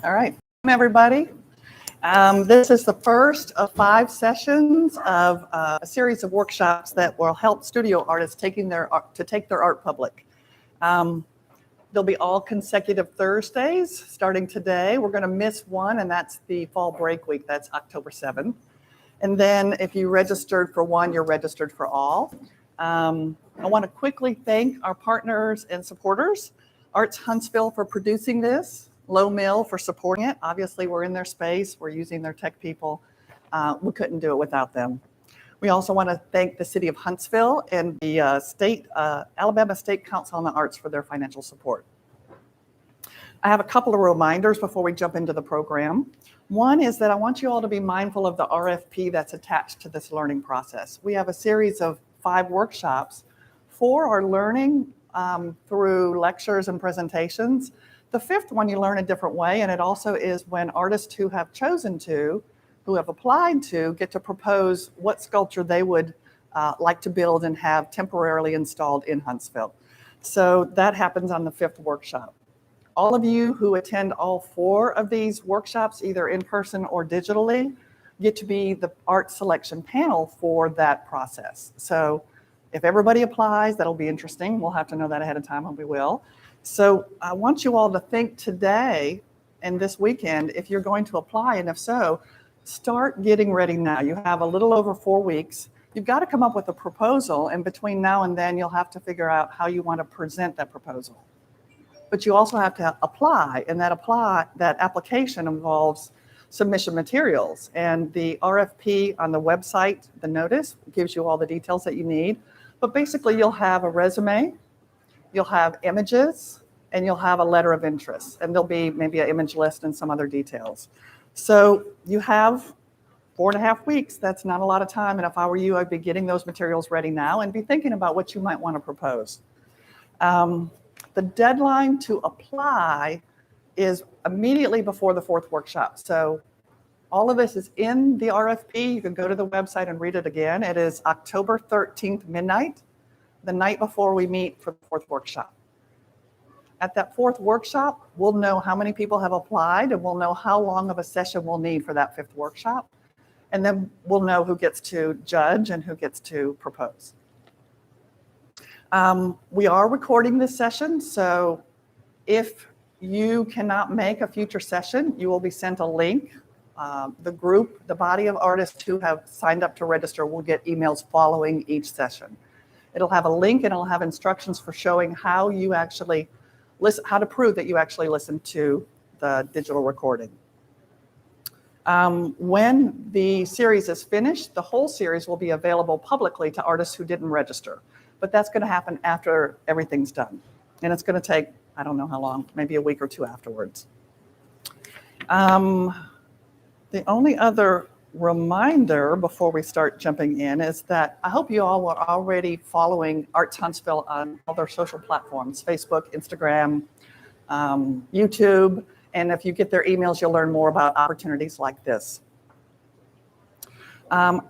All right, everybody. This is the first of 5 sessions of a series of workshops that will help studio artists take their art public. They'll be all consecutive Thursdays starting today. We're going to miss one, and that's the fall break week. That's October 7th. And then if you registered for one, you're registered for all. I want to quickly thank our partners and supporters, Arts Huntsville for producing this, Low Mill for supporting it. Obviously, we're in their space. We're using their tech people. We couldn't do it without them. We also want to thank the City of Huntsville and the Alabama State Council on the Arts for their financial support. I have a couple of reminders before we jump into the program. One is that I want you all to be mindful of the RFP that's attached to this learning process. We have a series of 5 workshops. 4 are learning through lectures and presentations. The 5th one you learn a different way, and it also is when artists who have applied to get to propose what sculpture they would like to build and have temporarily installed in Huntsville. So that happens on the 5th workshop. All of you who attend all 4 of these workshops, either in person or digitally, get to be the art selection panel for that process. So if everybody applies, that'll be interesting. We'll have to know that ahead of time, and we will. So I want you all to think today and this weekend if you're going to apply, and if so, start getting ready now. You have a little over 4 weeks. You've got to come up with a proposal, and between now and then, you'll have to figure out how you want to present that proposal. But you also have to apply, and that application involves submission materials. And the RFP on the website, the notice, gives you all the details that you need. But basically, you'll have a resume, you'll have images, and you'll have a letter of interest. And there'll be maybe an image list and some other details. So you have 4.5 weeks. That's not a lot of time. And if I were you, I'd be getting those materials ready now and be thinking about what you might want to propose. The deadline to apply is immediately before the 4th workshop. So all of this is in the RFP. You can go to the website and read it again. It is October 13th, midnight, the night before we meet for the 4th workshop. At that 4th workshop, we'll know how many people have applied, and we'll know how long of a session we'll need for that 5th workshop. And then we'll know who gets to judge and who gets to propose. We are recording this session, so if you cannot make a future session, you will be sent a link. The body of artists who have signed up to register will get emails following each session. It'll have a link, and it'll have instructions for showing how you actually listen, how to prove that you actually listen to the digital recording. When the series is finished, the whole series will be available publicly to artists who didn't register. But that's going to happen after everything's done. And it's going to take, I don't know how long, maybe a week or 2 afterwards. The only other reminder before we start jumping in is that I hope you all were already following Arts Huntsville on all their social platforms, Facebook, Instagram, YouTube. And if you get their emails, you'll learn more about opportunities like this.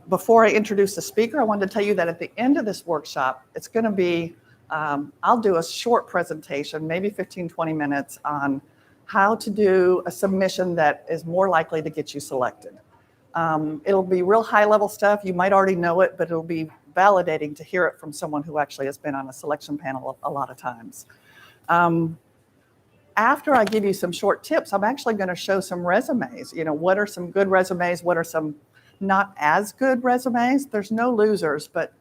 Before I introduce the speaker, I wanted to tell you that at the end of this workshop, it's going to be, I'll do a short presentation, maybe 15, 20 minutes on how to do a submission that is more likely to get you selected. It'll be real high level stuff. You might already know it, but it'll be validating to hear it from someone who actually has been on a selection panel a lot of times. After I give you some short tips, I'm actually going to show some resumes. You know, what are some good resumes? What are some not as good resumes? There's no losers, but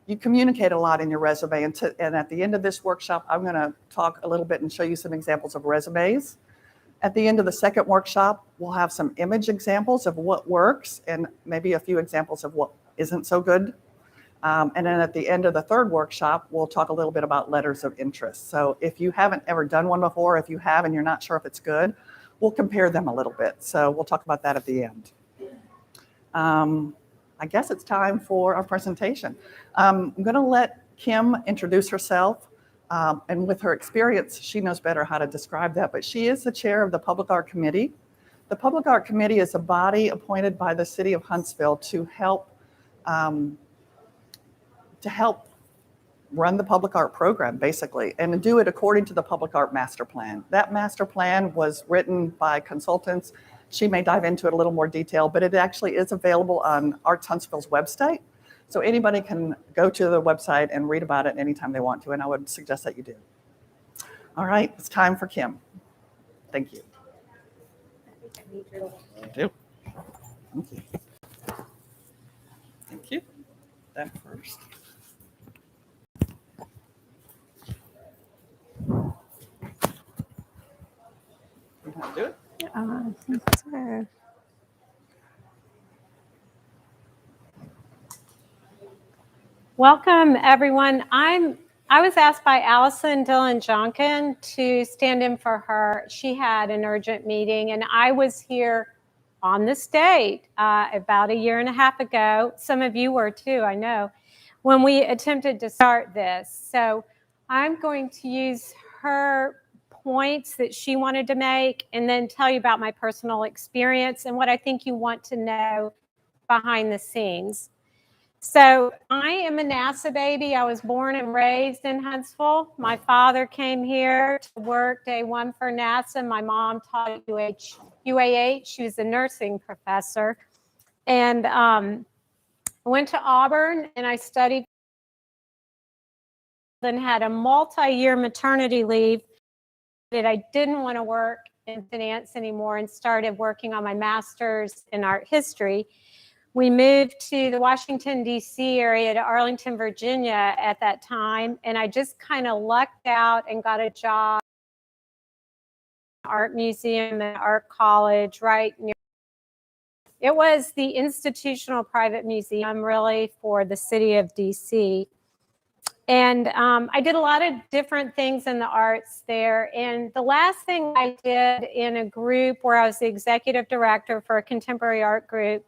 you communicate a lot in your resume. And at the end of this workshop, I'm going to talk a little bit and show you some examples of resumes. At the end of the 2nd workshop, we'll have some image examples of what works and maybe a few examples of what isn't so good. And then at the end of the 3rd workshop, we'll talk a little bit about letters of interest. So if you haven't ever done one before, if you have and you're not sure if it's good, we'll compare them a little bit. So we'll talk about that at the end. I guess it's time for our presentation. I'm going to let Kim introduce herself. And with her experience, she knows better how to describe that. But she is the chair of the Public Art Committee. The Public Art Committee is a body appointed by the City of Huntsville to help run the public art program, basically, and do it according to the public art master plan. That master plan was written by consultants. She may dive into it a little more detail, but it actually is available on Arts Huntsville's website. So anybody can go to the website and read about it anytime they want to, and I would suggest that you do. All right, it's time for Kim. Thank you. Thank you. Thank you. Thank you. That first. You want to do it? So. Welcome, everyone. I was asked by Allison Dillon Jonkin to stand in for her. She had an urgent meeting, and I was here on this date about 1.5 years ago. Some of you were too, I know, when we attempted to start this. So I'm going to use her points that she wanted to make and then tell you about my personal experience and what I think you want to know behind the scenes. So I am a NASA baby. I was born and raised in Huntsville. My father came here to work day one for NASA. My mom taught at UAH. She was a nursing professor. And I went to Auburn and I studied, then had a multi-year maternity leave that I didn't want to work in finance anymore and started working on my master's in art history. We moved to the Washington, D.C. area, to Arlington, Virginia at that time, and I just kind of lucked out and got a job at an art museum and art college right near. It was the institutional private museum, really, for the city of D.C. And I did a lot of different things in the arts there. And the last thing I did in a group where I was the executive director for a contemporary art group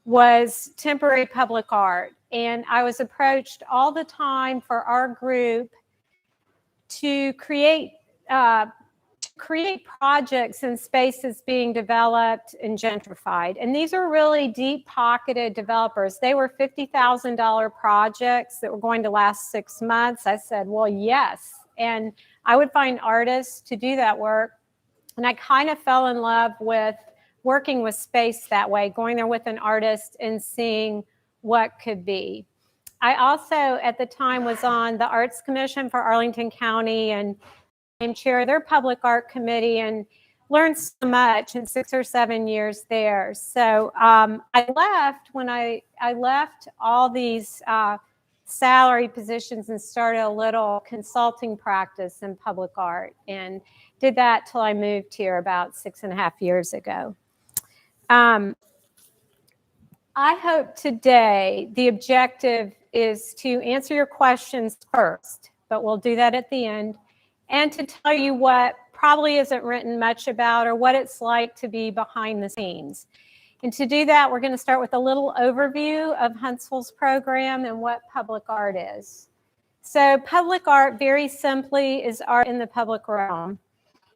was temporary public art. And I was approached all the time for our group to create projects in spaces being developed and gentrified. And these are really deep-pocketed developers. They were $50,000 projects that were going to last 6 months. I said, well, yes. And I would find artists to do that work. And I kind of fell in love with working with space that way, going there with an artist and seeing what could be. I also, at the time, was on the Arts Commission for Arlington County and I'm chair of their public art committee and learned so much in 6 or 7 years there. So I left when I left all these salary positions and started a little consulting practice in public art and did that till I moved here about 6.5 years ago. I hope today the objective is to answer your questions first, but we'll do that at the end, and to tell you what probably isn't written much about or what it's like to be behind the scenes. And to do that, we're going to start with a little overview of Huntsville's program and what public art is. So public art, very simply, is art in the public realm.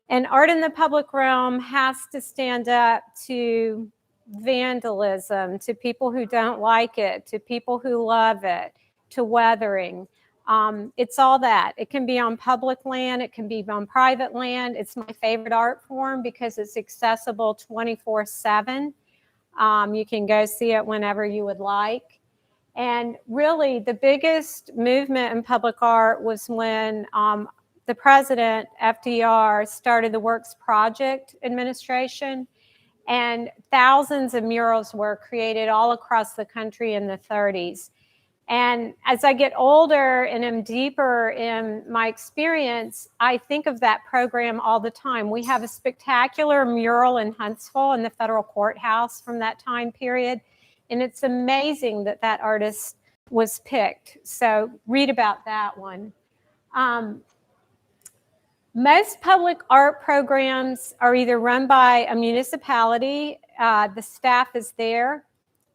And art in the public realm has to stand up to vandalism, to people who don't like it, to people who love it, to weathering. It's all that. It can be on public land. It can be on private land. It's my favorite art form because it's accessible 24/7. You can go see it whenever you would like. And really, the biggest movement in public art was when the president, FDR, started the Works Project Administration, and thousands of murals were created all across the country in the 30s. And as I get older and am deeper in my experience, I think of that program all the time. We have a spectacular mural in Huntsville in the federal courthouse from that time period. And it's amazing that that artist was picked. So read about that one. Most public art programs are either run by a municipality, the staff is there,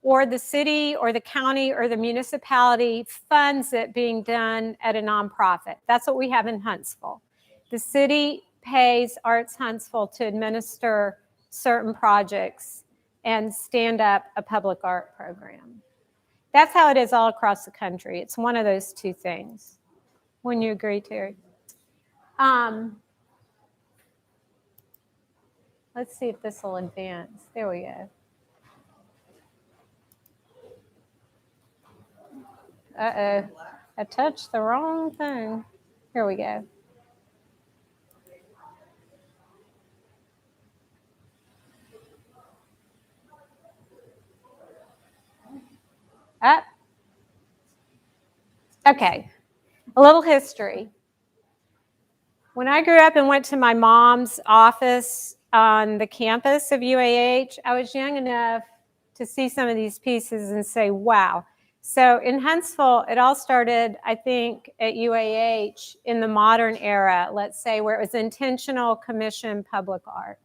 or the city or the county or the municipality funds it being done at a nonprofit. That's what we have in Huntsville. The city pays Arts Huntsville to administer certain projects and stand up a public art program. That's how it is all across the country. It's one of those two things. when you agree, Terry. Let's see if this will advance. There we go. Uh-oh. I touched the wrong thing. Here we go. Up. Okay. A little history. When I grew up and went to my mom's office on the campus of UAH, I was young enough to see some of these pieces and say, wow. So in Huntsville, it all started, I think, at UAH in the modern era, let's say, where it was intentional commission public art.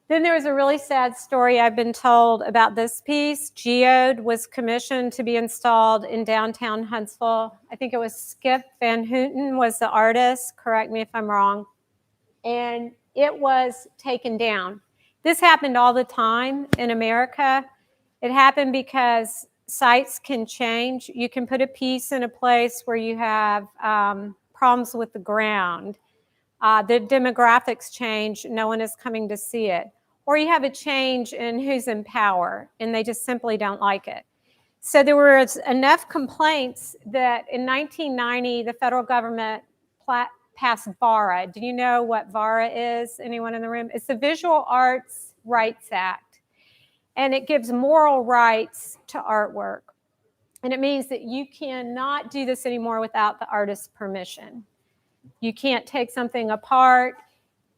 Then there was a really sad story I've been told about this piece. Geode was commissioned to be installed in downtown Huntsville. I think it was Skip Van Houten was the artist. Correct me if I'm wrong. And it was taken down. This happened all the time in America. It happened because sites can change. You can put a piece in a place where you have problems with the ground. The demographics change. No one is coming to see it. Or you have a change in who's in power, and they just simply don't like it. So there was enough complaints that in 1990, the federal government passed VARA. Do you know what VARA is? Anyone in the room? It's the Visual Arts Rights Act. And it gives moral rights to artwork. And it means that you cannot do this anymore without the artist's permission. You can't take something apart.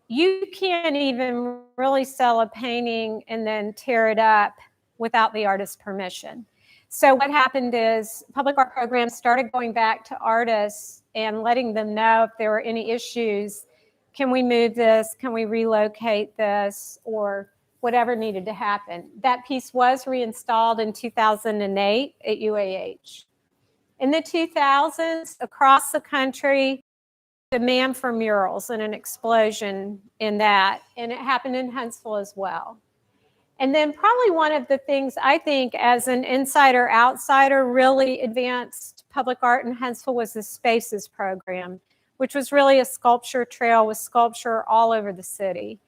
You can't even really sell a painting and then tear it up without the artist's permission. So what happened is public art programs started going back to artists and letting them know if there were any issues. Can we move this? Can we relocate this? Or whatever needed to happen. That piece was reinstalled in 2008 at UAH. In the 2000s, across the country, demand for murals and an explosion in that. And it happened in Huntsville as well. And then probably one of the things I think as an insider outsider really advanced public art in Huntsville was the Spaces program, which was really a sculpture trail with sculpture all over the city.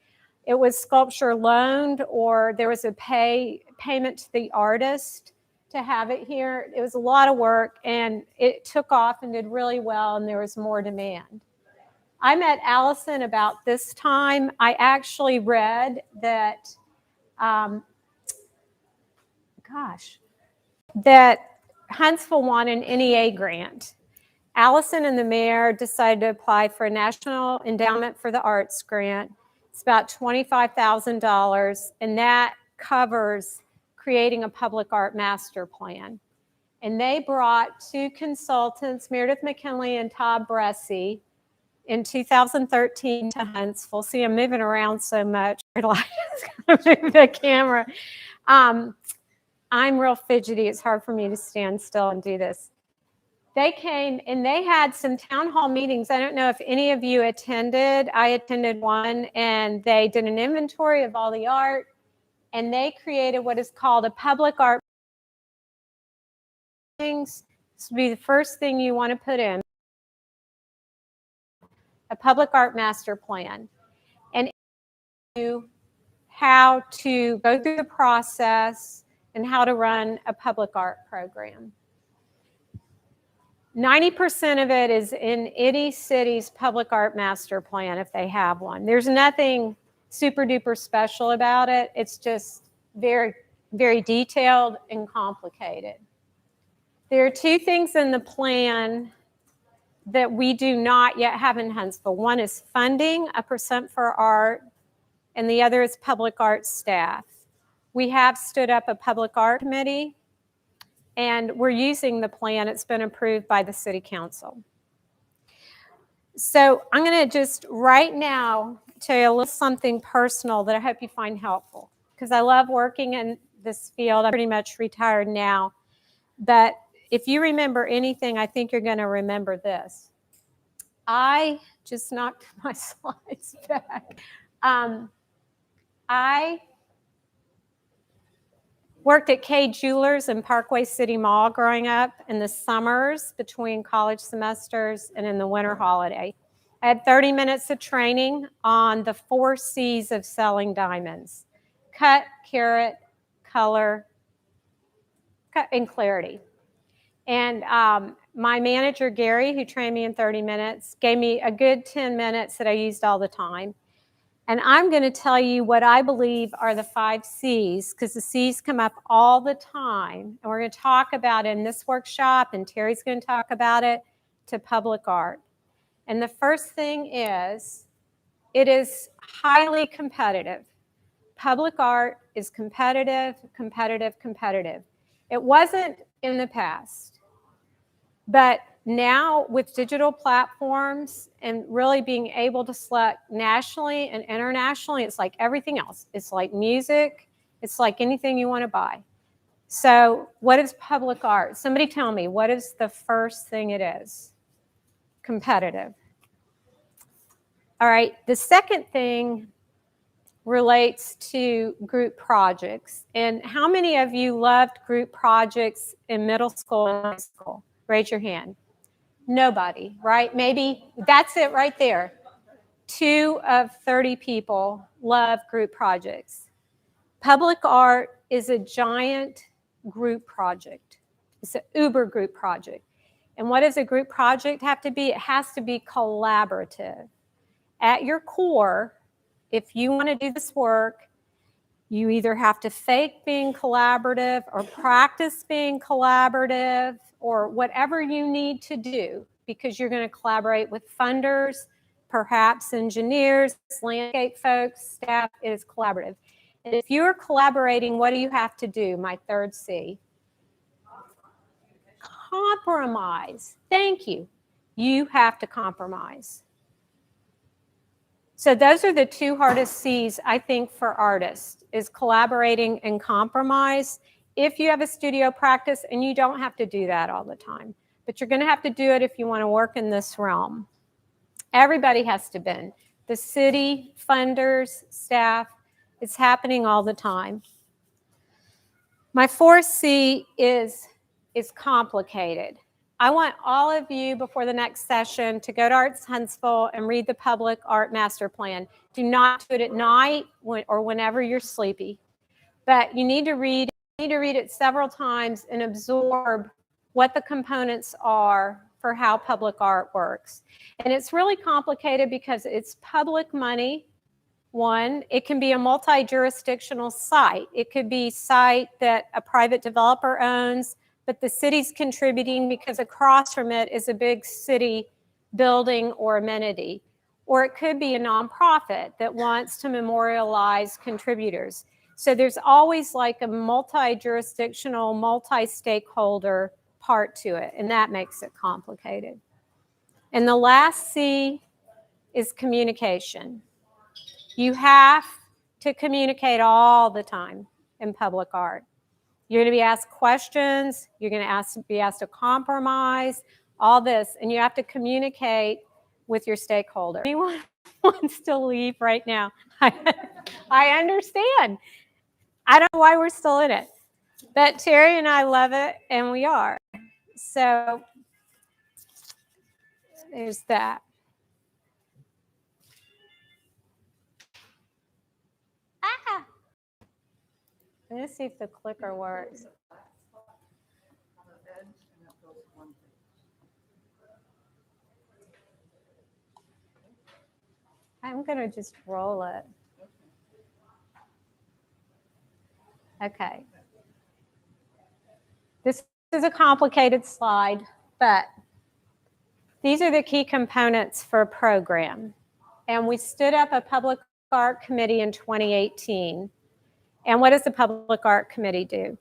It was sculpture loaned, or there was a payment to the artist to have it here. It was a lot of work, and it took off and did really well, and there was more demand. I met Allison about this time. I actually read that, that Huntsville won an NEA grant. Allison and the mayor decided to apply for a National Endowment for the Arts grant. It's about $25,000, and that covers creating a public art master plan. And they brought two consultants, Meredith McKinley and Todd Bressie, in 2013 to Huntsville. See, I'm moving around so much. It's going to move the camera. I'm real fidgety. It's hard for me to stand still and do this. They came and they had some town hall meetings. I don't know if any of you attended. I attended one, and they did an inventory of all the art, and they created what is called a public art. This would be the first thing you want to put in. A public art master plan, and how to go through the process and how to run a public art program. 90% of it is in any city's public art master plan if they have one. There's nothing super duper special about it. It's just very, very detailed and complicated. There are two things in the plan that we do not yet have in Huntsville. One is funding, a % for art, and the other is public art staff. We have stood up a public art committee, and we're using the plan. It's been approved by the city council. So I'm going to just right now tell you a little something personal that I hope you find helpful, because I love working in this field. I'm pretty much retired now, but if you remember anything, I think you're going to remember this. I just knocked my slides back. Worked at K Jewelers in Parkway City Mall growing up in the summers between college semesters and in the winter holiday. I had 30 minutes of training on the 4 C's of selling diamonds: cut, carat, color, and clarity. And my manager, Gary, who trained me in 30 minutes, gave me a good 10 minutes that I used all the time. And I'm going to tell you what I believe are the 5 C's, because the C's come up all the time. And we're going to talk about it in this workshop, and Terry's going to talk about it, to public art. And the first thing is, it is highly competitive. Public art is competitive, competitive, competitive. It wasn't in the past. But now with digital platforms and really being able to select nationally and internationally, it's like everything else. It's like music. It's like anything you want to buy. So what is public art? Somebody tell me, what is the first thing it is? Competitive. All right, the second thing relates to group projects. And how many of you loved group projects in middle school and high school? Raise your hand. Nobody, right? Maybe that's it right there. 2 of 30 people love group projects. Public art is a giant group project. It's an uber group project. And what does a group project have to be? It has to be collaborative. At your core, if you want to do this work, you either have to fake being collaborative or practice being collaborative or whatever you need to do, because you're going to collaborate with funders, perhaps engineers, landscape folks, staff. It is collaborative. And if you're collaborating, what do you have to do? My third C. Compromise. Thank you. You have to compromise. So those are the 2 hardest C's, I think, for artists, is collaborating and compromise. If you have a studio practice, and you don't have to do that all the time, but you're going to have to do it if you want to work in this realm. Everybody has to bend. The city, funders, staff, it's happening all the time. My 4th C is complicated. I want all of you before the next session to go to Arts Huntsville and read the Public Art Master Plan. Do not do it at night or whenever you're sleepy, but you need to read it several times and absorb what the components are for how public art works. And it's really complicated because it's public money. One, it can be a multi-jurisdictional site. It could be a site that a private developer owns, but the city's contributing because across from it is a big city building or amenity. Or it could be a nonprofit that wants to memorialize contributors. So there's always like a multi-jurisdictional, multi-stakeholder part to it, and that makes it complicated. And the last C is communication. You have to communicate all the time in public art. You're going to be asked questions. You're going to be asked to compromise, all this. And you have to communicate with your stakeholder. Anyone wants to leave right now? I understand. I don't know why we're still in it. But Terry and I love it, and we are. So there's that. Let's see if the clicker works. I'm going to just roll it. Okay. This is a complicated slide, but these are the key components for a program. And we stood up a public art committee in 2018. And what does the public art committee do?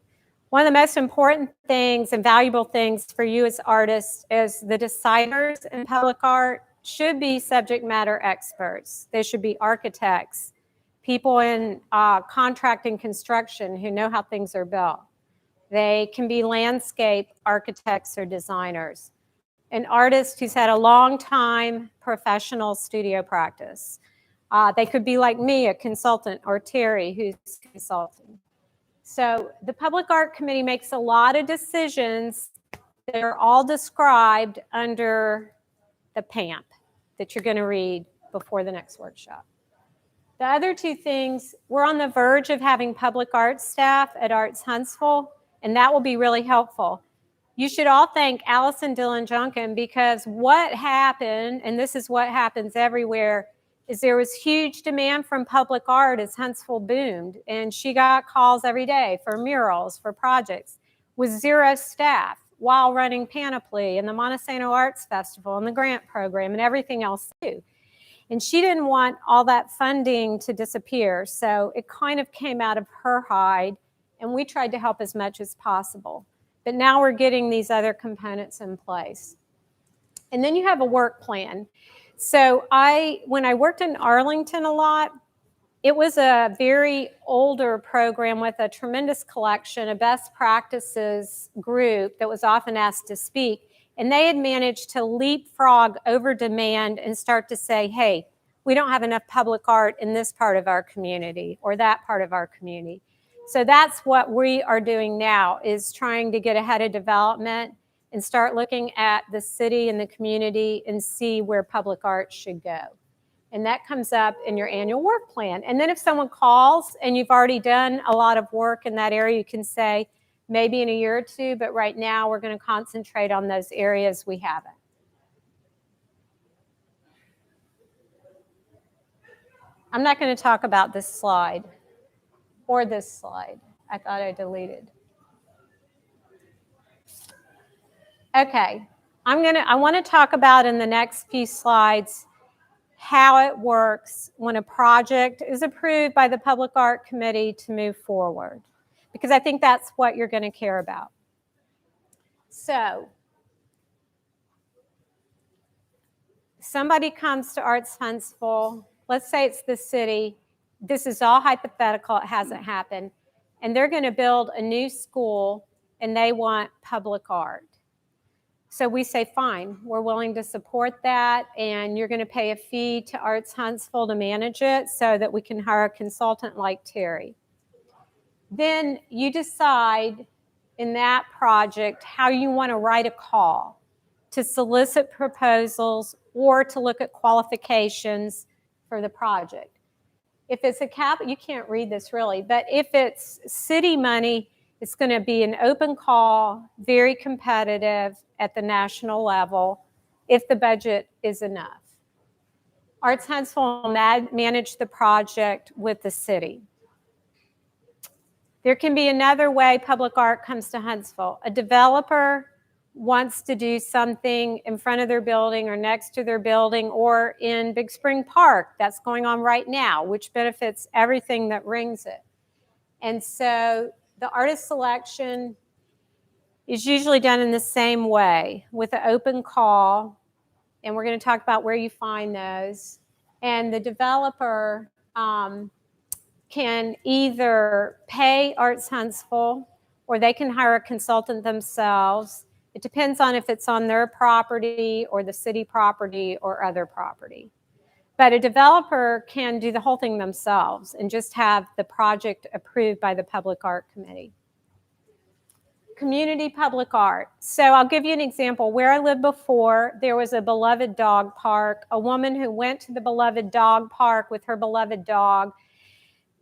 One of the most important things and valuable things for you as artists is the deciders in public art should be subject matter experts. They should be architects, people in contract and construction who know how things are built. They can be landscape architects or designers. An artist who's had a long time professional studio practice. They could be like me, a consultant, or Terry, who's consulting. So the Public Art Committee makes a lot of decisions that are all described under the PAMP that you're going to read before the next workshop. The other two things, we're on the verge of having public arts staff at Arts Huntsville, and that will be really helpful. You should all thank Allison Dillon Junkin, because what happened, and this is what happens everywhere, is there was huge demand from public art as Huntsville boomed, and she got calls every day for murals, for projects, with zero staff while running Panoply and the Montesano Arts Festival and the grant program and everything else too. And she didn't want all that funding to disappear, so it kind of came out of her hide, and we tried to help as much as possible. But now we're getting these other components in place. And then you have a work plan. So when I worked in Arlington a lot, it was a very older program with a tremendous collection, a best practices group that was often asked to speak. And they had managed to leapfrog over demand and start to say, hey, we don't have enough public art in this part of our community or that part of our community. So that's what we are doing now, is trying to get ahead of development and start looking at the city and the community and see where public art should go. And that comes up in your annual work plan. And then if someone calls and you've already done a lot of work in that area, you can say, maybe in a year or two, but right now we're going to concentrate on those areas we haven't. I'm not going to talk about this slide or this slide. I thought I deleted. Okay, I want to talk about in the next few slides how it works when a project is approved by the Public Art Committee to move forward, because I think that's what you're going to care about. So, somebody comes to Arts Huntsville, let's say it's the city, this is all hypothetical, it hasn't happened, and they're going to build a new school and they want public art. So we say, fine, we're willing to support that, and you're going to pay a fee to Arts Huntsville to manage it so that we can hire a consultant like Terry. Then you decide in that project how you want to write a call to solicit proposals or to look at qualifications for the project. If it's a you can't read this really, but if it's city money, it's going to be an open call, very competitive at the national level, if the budget is enough. Arts Huntsville will manage the project with the city. There can be another way public art comes to Huntsville. A developer wants to do something in front of their building or next to their building or in Big Spring Park. That's going on right now, which benefits everything that rings it. And so the artist selection is usually done in the same way, with an open call, and we're going to talk about where you find those. And the developer can either pay Arts Huntsville or they can hire a consultant themselves. It depends on if it's on their property or the city property or other property. But a developer can do the whole thing themselves and just have the project approved by the Public Art Committee. Community public art. So I'll give you an example. Where I lived before, there was a beloved dog park, a woman who went to the beloved dog park with her beloved dog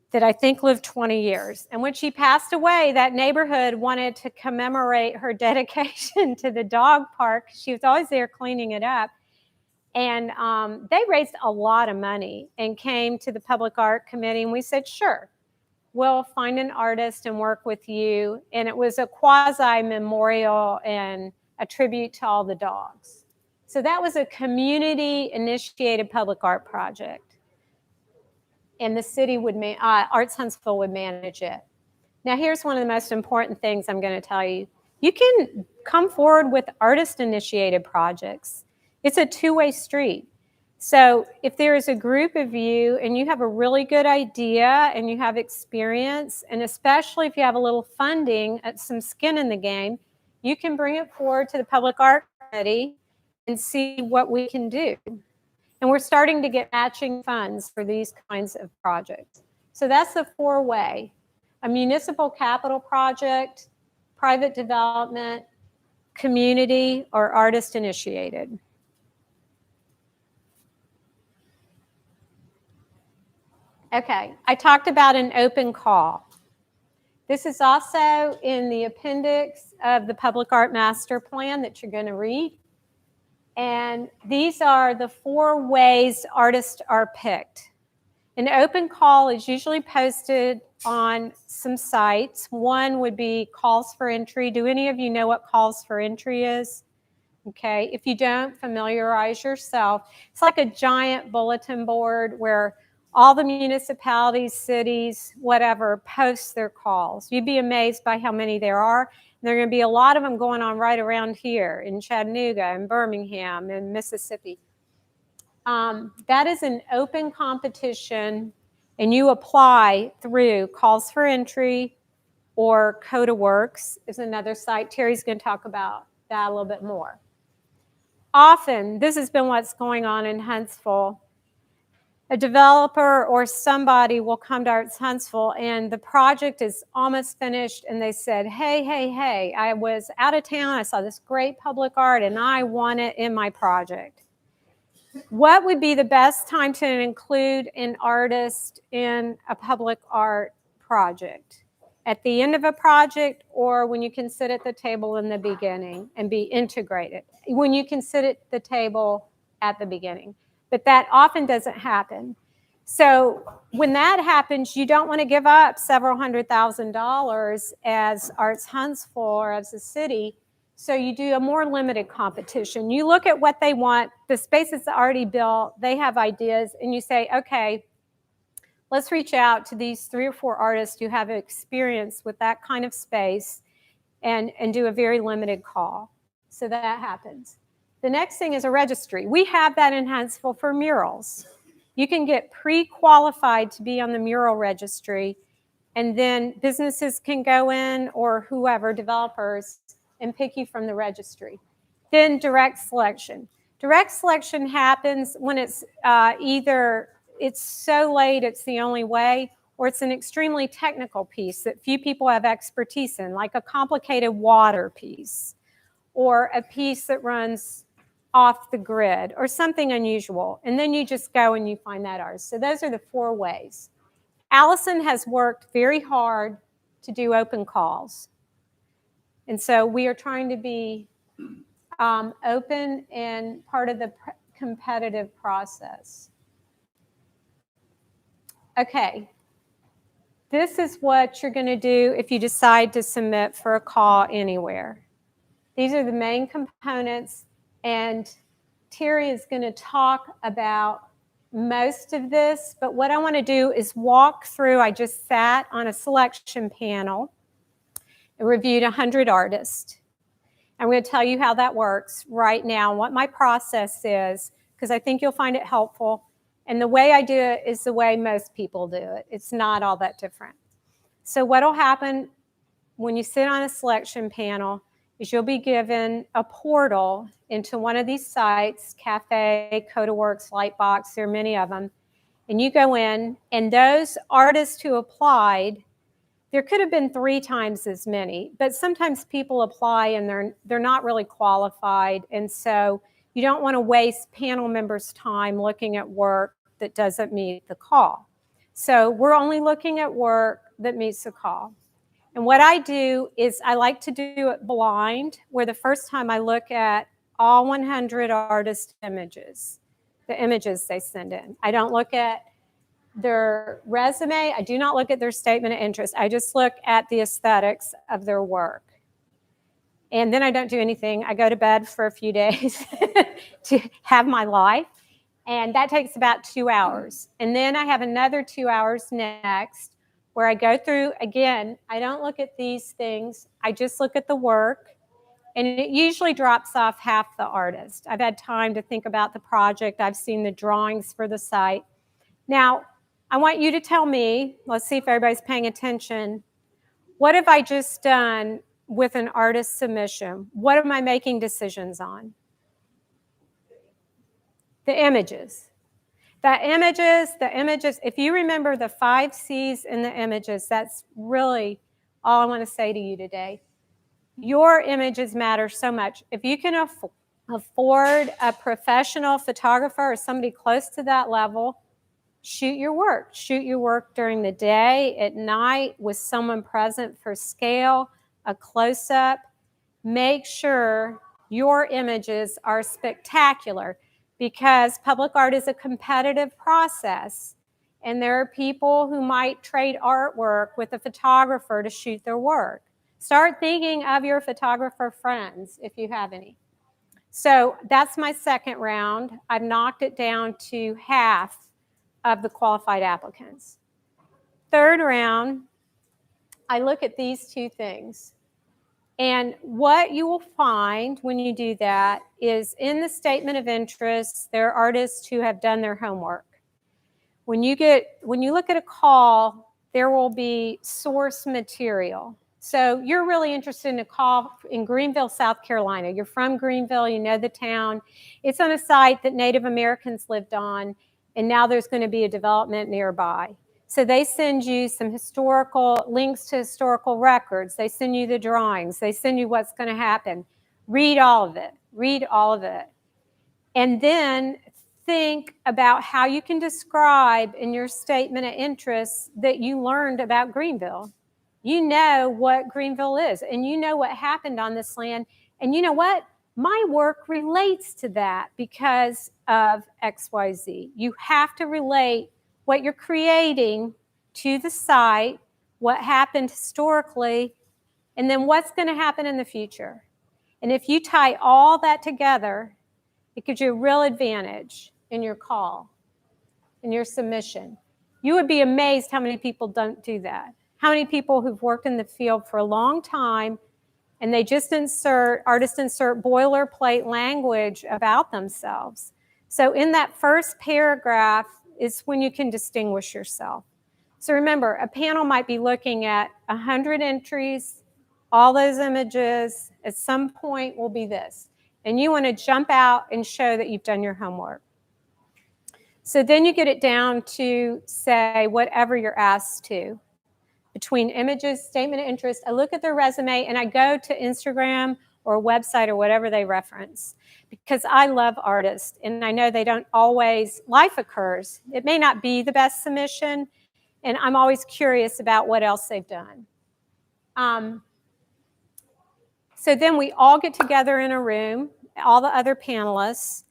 that I think lived 20 years. And when she passed away, that neighborhood wanted to commemorate her dedication to the dog park. She was always there cleaning it up. And they raised a lot of money and came to the Public Art Committee, and we said, sure, we'll find an artist and work with you. And it was a quasi-memorial and a tribute to all the dogs. So that was a community-initiated public art project. And the city would, Arts Huntsville would manage it. Now, here's one of the most important things I'm going to tell you. You can come forward with artist-initiated projects. It's a two-way street. So if there is a group of you and you have a really good idea and you have experience, and especially if you have a little funding, some skin in the game, you can bring it forward to the Public Art Committee and see what we can do. And we're starting to get matching funds for these kinds of projects. So that's the four-way. a municipal capital project, private development, community, or artist initiated. Okay, I talked about an open call. This is also in the appendix of the Public Art Master Plan that you're going to read. And these are the 4 ways artists are picked. An open call is usually posted on some sites. One would be calls for entry. Do any of you know what calls for entry is? Okay, if you don't, familiarize yourself. It's like a giant bulletin board where all the municipalities, cities, whatever, post their calls. You'd be amazed by how many there are. And there are going to be a lot of them going on right around here in Chattanooga and Birmingham and Mississippi. That is an open competition, and you apply through Calls for Entry or Coda Works is another site. Terry's going to talk about that a little bit more. Often, this has been what's going on in Huntsville. A developer or somebody will come to Arts Huntsville and the project is almost finished and they said, hey, I was out of town, I saw this great public art and I want it in my project. What would be the best time to include an artist in a public art project? At the end of a project or when you can sit at the table in the beginning and be integrated? When you can sit at the table at the beginning. But that often doesn't happen. So when that happens, you don't want to give up several $100,000 as Arts Huntsville or as a city. So you do a more limited competition. You look at what they want, the space is already built, they have ideas, and you say, okay, let's reach out to these 3 or 4 artists who have experience with that kind of space and do a very limited call. So that happens. The next thing is a registry. We have that in Huntsville for murals. You can get pre-qualified to be on the mural registry, and then businesses can go in or whoever, developers, and pick you from the registry. Then direct selection. Direct selection happens when it's either it's so late it's the only way, or it's an extremely technical piece that few people have expertise in, like a complicated water piece, or a piece that runs off the grid, or something unusual. And then you just go and you find that artist. So those are the 4 ways. Allison has worked very hard to do open calls. And so we are trying to be open and part of the competitive process. Okay. This is what you're going to do if you decide to submit for a call anywhere. These are the main components, and Terry is going to talk about most of this, but what I want to do is walk through. I just sat on a selection panel and reviewed 100 artists. I'm going to tell you how that works right now, what my process is, because I think you'll find it helpful. And the way I do it is the way most people do it. It's not all that different. So what will happen when you sit on a selection panel is you'll be given a portal into one of these sites, Cafe, CodaWorks, Lightbox, there are many of them. And you go in, and those artists who applied, there could have been 3 times as many, but sometimes people apply and they're not really qualified. And so you don't want to waste panel members' time looking at work that doesn't meet the call. So we're only looking at work that meets the call. And what I do is I like to do it blind, where the first time I look at all 100 artist images, the images they send in. I don't look at their resume. I do not look at their statement of interest. I just look at the aesthetics of their work. And then I don't do anything. I go to bed for a few days to have my life. And that takes about 2 hours. And then I have another 2 hours next where I go through, again, I don't look at these things. I just look at the work. And it usually drops off half the artist. I've had time to think about the project. I've seen the drawings for the site. Now, I want you to tell me, let's see if everybody's paying attention, what have I just done with an artist submission? What am I making decisions on? The images. The images, if you remember the 5 C's in the images, that's really all I want to say to you today. Your images matter so much. If you can afford a professional photographer or somebody close to that level, shoot your work. Shoot your work during the day, at night, with someone present for scale, a close-up. Make sure your images are spectacular, because public art is a competitive process, and there are people who might trade artwork with a photographer to shoot their work. Start thinking of your photographer friends if you have any. So that's my second round. I've knocked it down to half of the qualified applicants. Third round, I look at these 2 things. And what you will find when you do that is, in the statement of interest, there are artists who have done their homework. When you look at a call, there will be source material. So you're really interested in a call in Greenville, South Carolina. You're from Greenville, you know the town. It's on a site that Native Americans lived on, and now there's going to be a development nearby. So they send you some historical links to historical records. They send you the drawings. They send you what's going to happen. Read all of it. Read all of it. And then think about how you can describe in your statement of interest that you learned about Greenville. You know what Greenville is, and you know what happened on this land. And you know what? My work relates to that because of XYZ. You have to relate what you're creating to the site, what happened historically, and then what's going to happen in the future. And if you tie all that together, it gives you a real advantage in your call, in your submission. You would be amazed how many people don't do that. How many people who've worked in the field for a long time, and they just artists insert boilerplate language about themselves. So in that first paragraph is when you can distinguish yourself. So remember, a panel might be looking at 100 entries, all those images. At some point will be this. And you want to jump out and show that you've done your homework. So then you get it down to, say, whatever you're asked to. Between images, statement of interest, I look at their resume, and I go to Instagram or a website or whatever they reference, because I love artists, and I know they don't always, life occurs. It may not be the best submission, and I'm always curious about what else they've done. So then we all get together in a room, all the other panelists,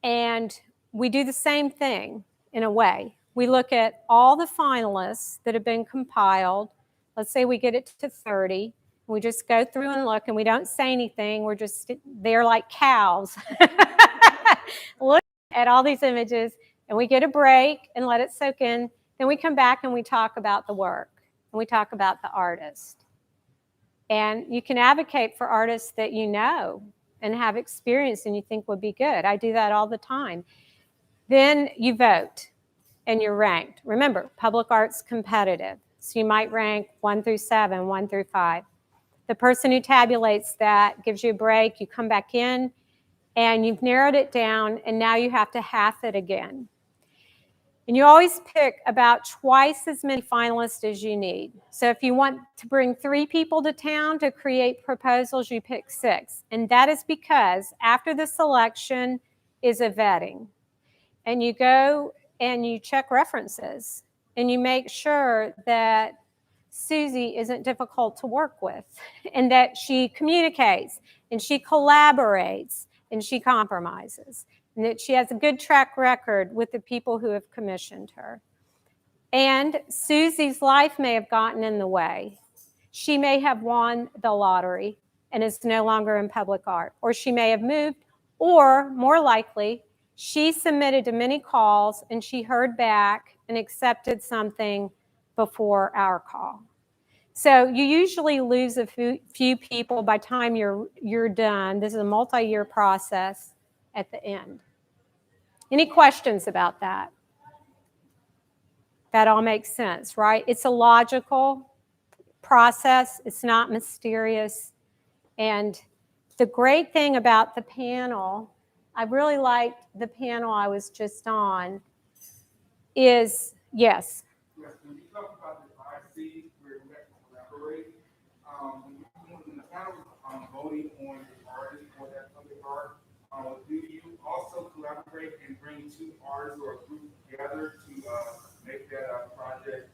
and we do the same thing in a way. We look at all the finalists that have been compiled. Let's say we get it to 30. We just go through and look, and we don't say anything. We're just there like cows. Look at all these images, and we get a break and let it soak in. Then we come back and we talk about the work, and we talk about the artist. And you can advocate for artists that you know and have experience and you think would be good. I do that all the time. Then you vote, and you're ranked. Remember, public art's competitive. So you might rank 1 through 7, 1 through 5. The person who tabulates that gives you a break. You come back in, and you've narrowed it down, and now you have to half it again. And you always pick about twice as many finalists as you need. So if you want to bring 3 people to town to create proposals, you pick 6. And that is because after the selection is a vetting. And you go and you check references, and you make sure that Susie isn't difficult to work with, and that she communicates, and she collaborates, and she compromises, and that she has a good track record with the people who have commissioned her. And Susie's life may have gotten in the way. She may have won the lottery and is no longer in public art, or she may have moved, or more likely, she submitted to many calls and she heard back and accepted something before our call. So you usually lose a few people by the time you're done. This is a multi-year process at the end. Any questions about that? That all makes sense, right? It's a logical process. It's not mysterious. And the great thing about the panel, I really liked the panel I was just on. is, yes. Yes, when you talk about the IC where we have to collaborate, when the panel voting on the artist for that public art, do you also collaborate and bring two artists or a group together to make that project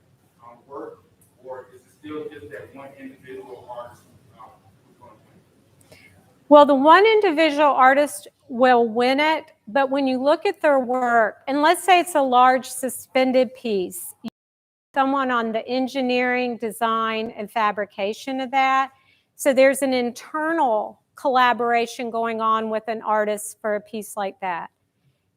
work, or is it still just that one individual artist who's going to win? Well, the one individual artist will win it, but when you look at their work, and let's say it's a large suspended piece, someone on the engineering, design, and fabrication of that. So there's an internal collaboration going on with an artist for a piece like that.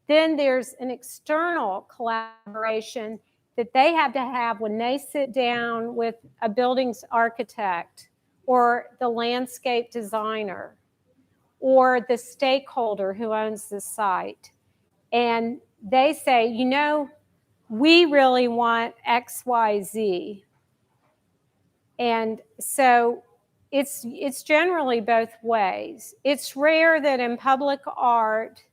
Then there's an external collaboration that they have to have when they sit down with a building's architect or the landscape designer or the stakeholder who owns the site. And they say, you know, we really want X, Y, Z. And so it's generally both ways. It's rare that in public art,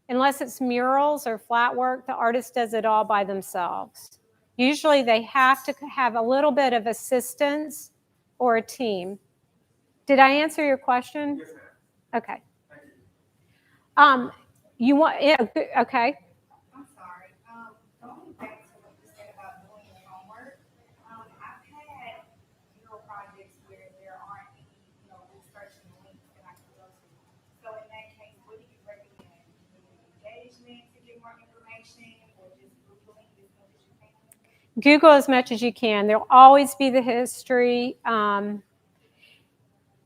unless it's murals or flat work, the artist does it all by themselves. Usually they have to have a little bit of assistance or a team. Did I answer your question? Yes, ma'am. Okay. Thank you. You want, yeah, okay. I'm sorry. Going back to what you said about doing your homework, I've had mural projects where there aren't any, research and links that I can go to. So in that case, what do you recommend? Engagement to get more information, or just Googling as much as you can? Google as much as you can. There'll always be the history.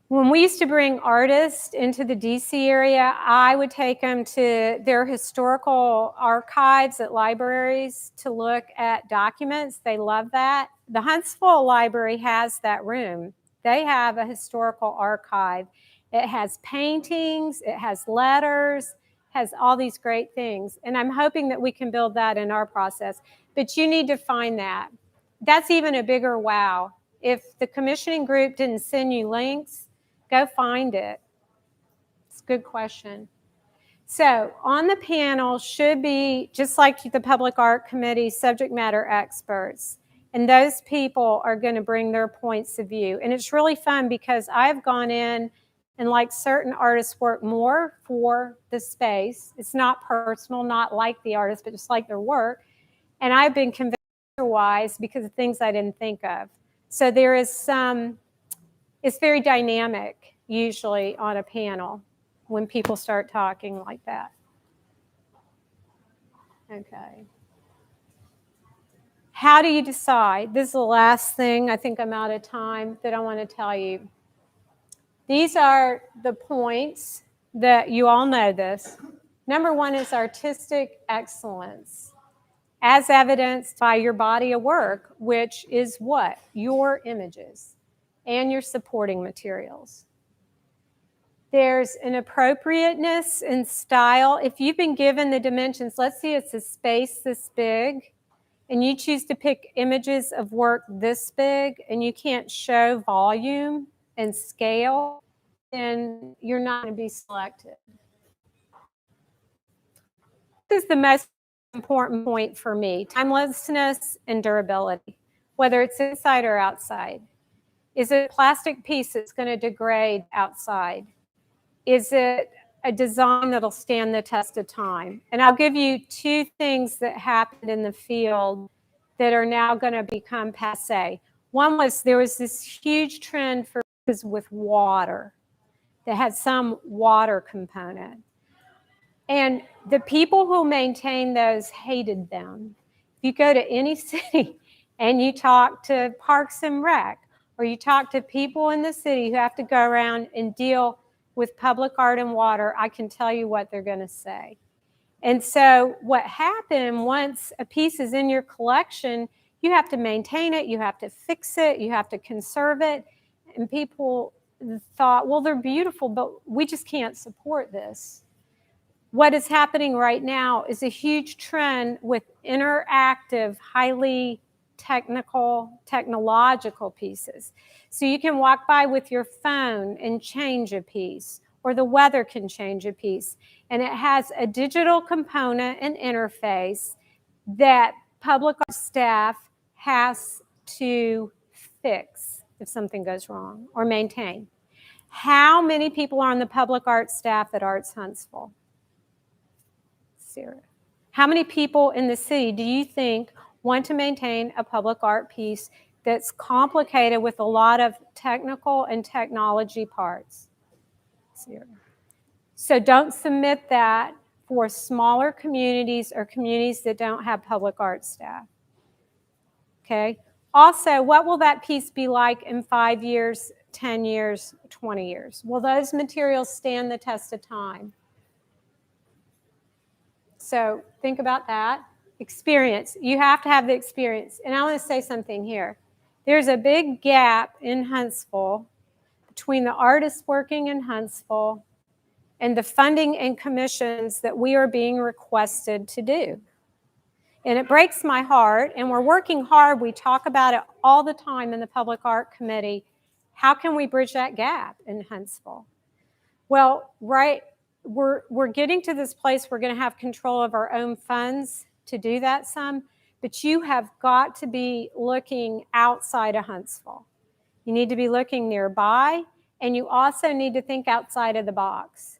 When we used to bring artists into the DC area, I would take them to their historical archives at libraries to look at documents. They love that. The Huntsville Library has that room. They have a historical archive. It has paintings, it has letters, has all these great things. And I'm hoping that we can build that in our process. But you need to find that. That's even a bigger wow. If the commissioning group didn't send you links, go find it. It's a good question. So on the panel should be, just like the Public Art Committee, subject matter experts. And those people are going to bring their points of view. And it's really fun because I've gone in and like certain artists work more for the space. It's not personal, not like the artist, but just like their work. And I've been convinced otherwise because of things I didn't think of. So there is some, it's very dynamic usually on a panel when people start talking like that. Okay. How do you decide? This is the last thing, I think I'm out of time, that I want to tell you. These are the points that you all know this. Number one is artistic excellence, as evidenced by your body of work, which is what? Your images and your supporting materials. There's an appropriateness in style. If you've been given the dimensions, let's see, it's a space this big, and you choose to pick images of work this big, and you can't show volume and scale, then you're not going to be selected. This is the most important point for me: timelessness and durability, whether it's inside or outside. Is it a plastic piece that's going to degrade outside? Is it a design that'll stand the test of time? And I'll give you two things that happened in the field that are now going to become passé. One was there was this huge trend for pieces with water that had some water component. And the people who maintained those hated them. If you go to any city and you talk to Parks and Rec, or you talk to people in the city who have to go around and deal with public art and water, I can tell you what they're going to say. And so what happened, once a piece is in your collection, you have to maintain it, you have to fix it, you have to conserve it. And people thought, well, they're beautiful, but we just can't support this. What is happening right now is a huge trend with interactive, highly technological pieces. So you can walk by with your phone and change a piece, or the weather can change a piece. And it has a digital component and interface that public art staff has to fix if something goes wrong or maintain? How many people are on the public art staff at Arts Huntsville? 0. How many people in the city do you think want to maintain a public art piece that's complicated with a lot of technical and technology parts? 0. So don't submit that for smaller communities or communities that don't have public art staff. Okay? Also, what will that piece be like in 5 years, 10 years, 20 years? Will those materials stand the test of time? So think about that. Experience. You have to have the experience. And I want to say something here. There's a big gap in Huntsville between the artists working in Huntsville and the funding and commissions that we are being requested to do. And it breaks my heart, and we're working hard. We talk about it all the time in the Public Art Committee. How can we bridge that gap in Huntsville? Well, we're getting to this place we're going to have control of our own funds to do that some, but you have got to be looking outside of Huntsville. You need to be looking nearby, and you also need to think outside of the box.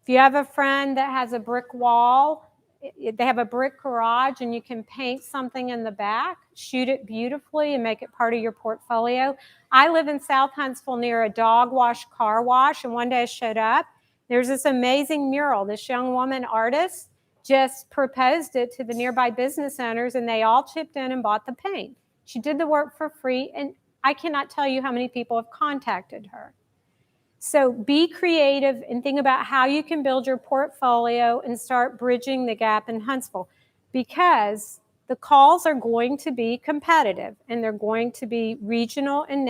If you have a friend that has a brick wall, they have a brick garage and you can paint something in the back, shoot it beautifully and make it part of your portfolio. I live in South Huntsville near a dog wash car wash, and one day I showed up. There's this amazing mural. This young woman artist just proposed it to the nearby business owners, and they all chipped in and bought the paint. She did the work for free, and I cannot tell you how many people have contacted her. So be creative and think about how you can build your portfolio and start bridging the gap in Huntsville, because the calls are going to be competitive and they're going to be regional and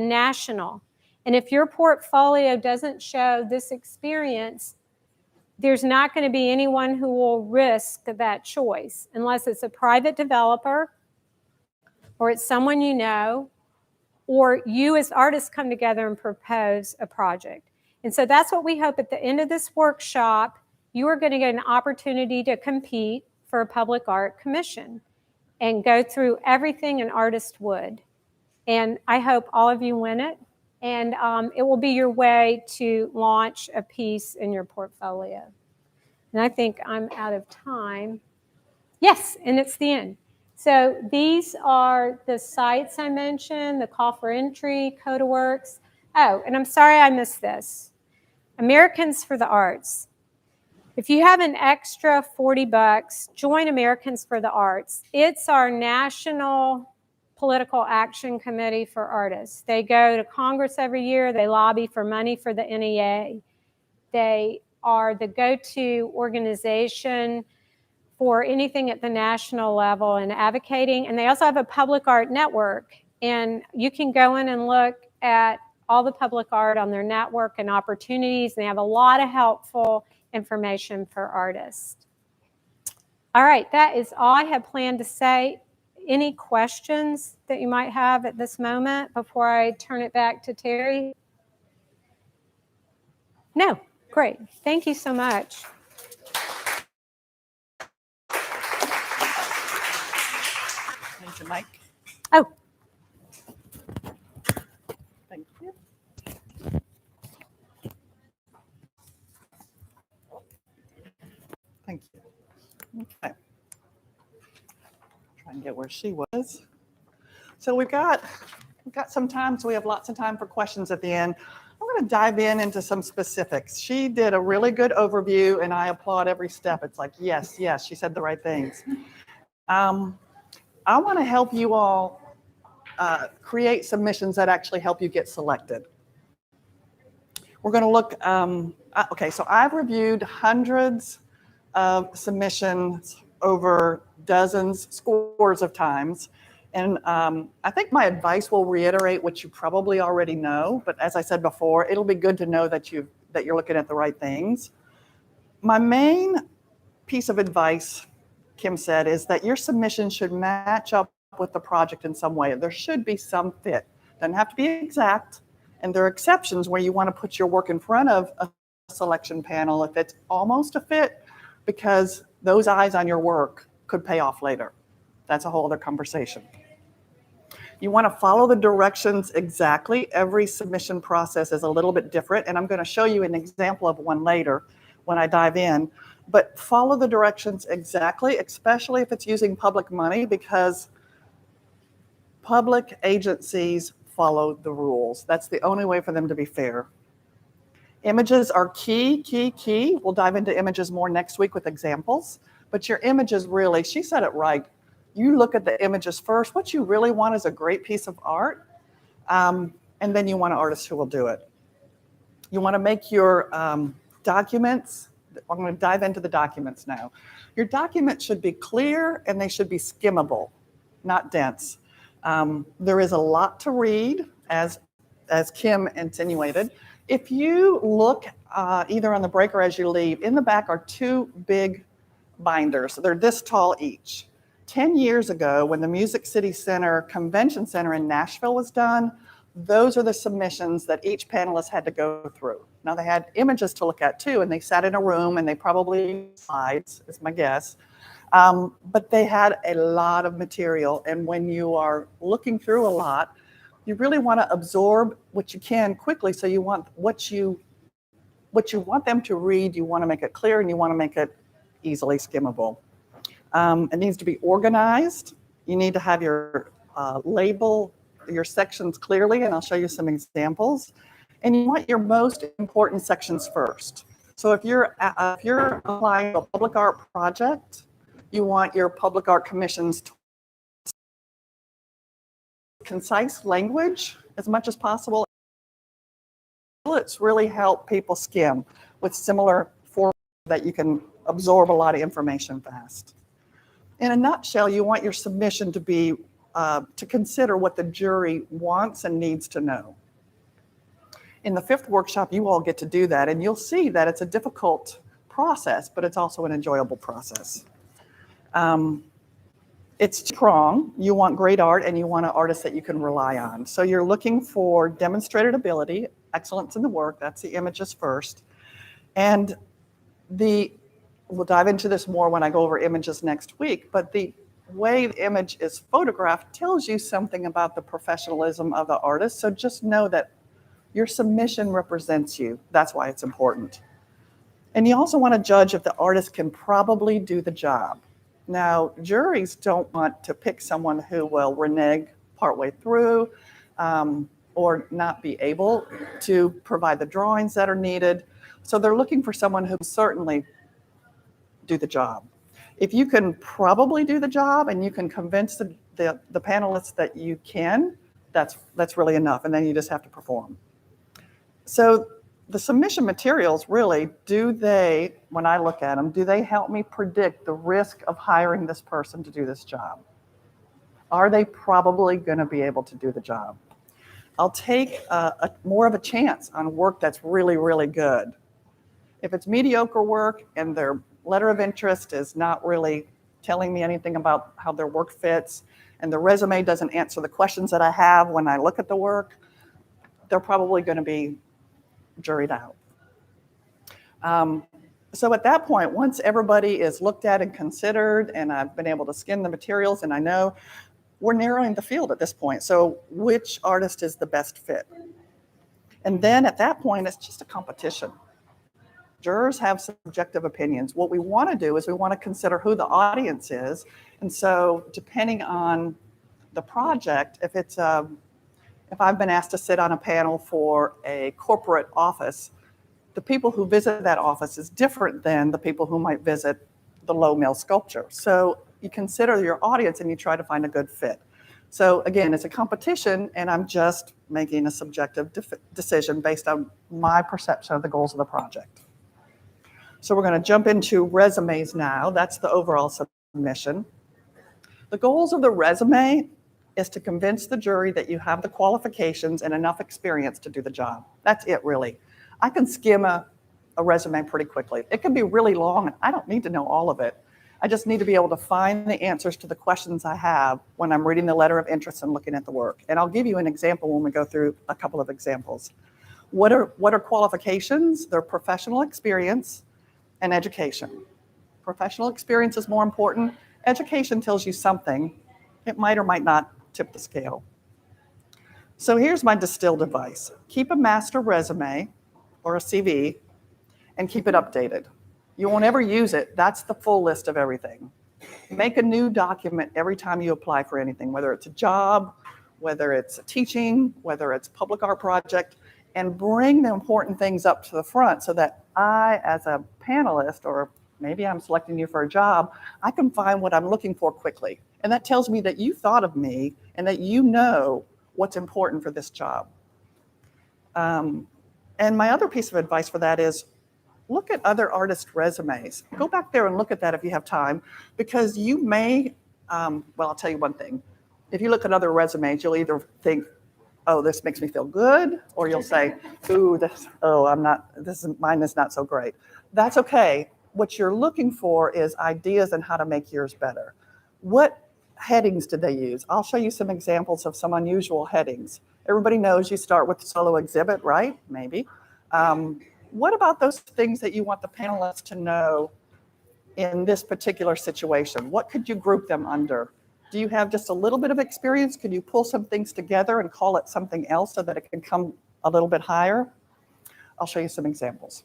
national. And if your portfolio doesn't show this experience, there's not going to be anyone who will risk that choice unless it's a private developer or it's someone you know, or you as artists come together and propose a project. And so that's what we hope at the end of this workshop, you are going to get an opportunity to compete for a public art commission and go through everything an artist would. And I hope all of you win it. And it will be your way to launch a piece in your portfolio. And I think I'm out of time. Yes, and it's the end. So these are the sites I mentioned, the call for entry, CodaWorks. Oh, and I'm sorry I missed this. Americans for the Arts. If you have an extra $40, join Americans for the Arts. It's our national political action committee for artists. They go to Congress every year. They lobby for money for the NEA. They are the go-to organization for anything at the national level and advocating. And they also have a public art network. And you can go in and look at all the public art on their network and opportunities. And they have a lot of helpful information for artists. All right, that is all I had planned to say. Any questions that you might have at this moment before I turn it back to Terry? No, great. Thank you so much. Thank you, Mike. Oh, Thank you. Thank you. Okay. Try and get where she was. So we've got some time, so we have lots of time for questions at the end. I'm going to dive into some specifics. She did a really good overview, and I applaud every step. It's like, yes, yes, she said the right things. I want to help you all create submissions that actually help you get selected. We're going to look, okay, so I've reviewed hundreds of submissions over dozens, scores of times. And I think my advice will reiterate what you probably already know. But as I said before, it'll be good to know that you're looking at the right things. My main piece of advice, Kim said, is that your submission should match up with the project in some way. There should be some fit. Doesn't have to be exact. And there are exceptions where you want to put your work in front of a selection panel if it's almost a fit, because those eyes on your work could pay off later. That's a whole other conversation. You want to follow the directions exactly. Every submission process is a little bit different, and I'm going to show you an example of one later when I dive in. But follow the directions exactly, especially if it's using public money, because public agencies follow the rules. That's the only way for them to be fair. Images are key. We'll dive into images more next week with examples. But your images really, she said it right. You look at the images first. What you really want is a great piece of art, and then you want an artist who will do it. You want to make your documents. I'm going to dive into the documents now. Your documents should be clear and they should be skimmable, not dense. There is a lot to read, as Kim insinuated. If you look either on the break or as you leave, in the back are two big binders. They're this tall each. 10 years ago, when the Music City Center Convention Center in Nashville was done, those are the submissions that each panelist had to go through. Now, they had images to look at too, and they sat in a room and they probably slides, is my guess. But they had a lot of material, and when you are looking through a lot, you really want to absorb what you can quickly. So you want what you want them to read, you want to make it clear, and you want to make it easily skimmable. It needs to be organized. You need to have your label your sections clearly, and I'll show you some examples. And you want your most important sections first. So if you're applying a public art project, you want your public art commissions to concise language as much as possible. It's really help people skim with similar formats that you can absorb a lot of information fast. In a nutshell, you want your submission to be to consider what the jury wants and needs to know. In the 5th workshop, you all get to do that, and you'll see that it's a difficult process, but it's also an enjoyable process. It's strong. You want great art, and you want an artist that you can rely on. So you're looking for demonstrated ability, excellence in the work. That's the images first. And we'll dive into this more when I go over images next week, but the way the image is photographed tells you something about the professionalism of the artist. So just know that your submission represents you. That's why it's important. And you also want to judge if the artist can probably do the job. Now, juries don't want to pick someone who will renege partway through or not be able to provide the drawings that are needed. So they're looking for someone who can certainly do the job. If you can probably do the job and you can convince the panelists that you can, that's really enough, and then you just have to perform. So the submission materials really, when I look at them, do they help me predict the risk of hiring this person to do this job? Are they probably going to be able to do the job? I'll take more of a chance on work that's really, really good. If it's mediocre work and their letter of interest is not really telling me anything about how their work fits, and the resume doesn't answer the questions that I have when I look at the work, they're probably going to be juried out. So at that point, once everybody is looked at and considered, and I've been able to skim the materials, and I know we're narrowing the field at this point. So which artist is the best fit? And then at that point, it's just a competition. Jurors have subjective opinions. What we want to do is we want to consider who the audience is. And so depending on the project, if I've been asked to sit on a panel for a corporate office, the people who visit that office is different than the people who might visit the Low Mill sculpture. So you consider your audience and you try to find a good fit. So again, it's a competition, and I'm just making a subjective decision based on my perception of the goals of the project. So we're going to jump into resumes now. That's the overall submission. The goals of the resume is to convince the jury that you have the qualifications and enough experience to do the job. That's it, really. I can skim a resume pretty quickly. It can be really long, and I don't need to know all of it. I just need to be able to find the answers to the questions I have when I'm reading the letter of interest and looking at the work. And I'll give you an example when we go through a couple of examples. What are qualifications? They're professional experience and education. Professional experience is more important. Education tells you something. It might or might not tip the scale. So here's my distilled advice. Keep a master resume or a CV and keep it updated. You won't ever use it. That's the full list of everything. Make a new document every time you apply for anything, whether it's a job, whether it's a teaching, whether it's a public art project, and bring the important things up to the front so that I, as a panelist, or maybe I'm selecting you for a job, I can find what I'm looking for quickly. And that tells me that you thought of me and that you know what's important for this job. And my other piece of advice for that is look at other artists' resumes. Go back there and look at that if you have time, because you may, well, I'll tell you one thing. If you look at other resumes, you'll either think, oh, this makes me feel good, or you'll say, ooh, mine is not so great. That's okay. What you're looking for is ideas on how to make yours better. What headings did they use? I'll show you some examples of some unusual headings. Everybody knows you start with solo exhibit, right? Maybe. What about those things that you want the panelists to know in this particular situation? What could you group them under? Do you have just a little bit of experience? Could you pull some things together and call it something else so that it can come a little bit higher? I'll show you some examples.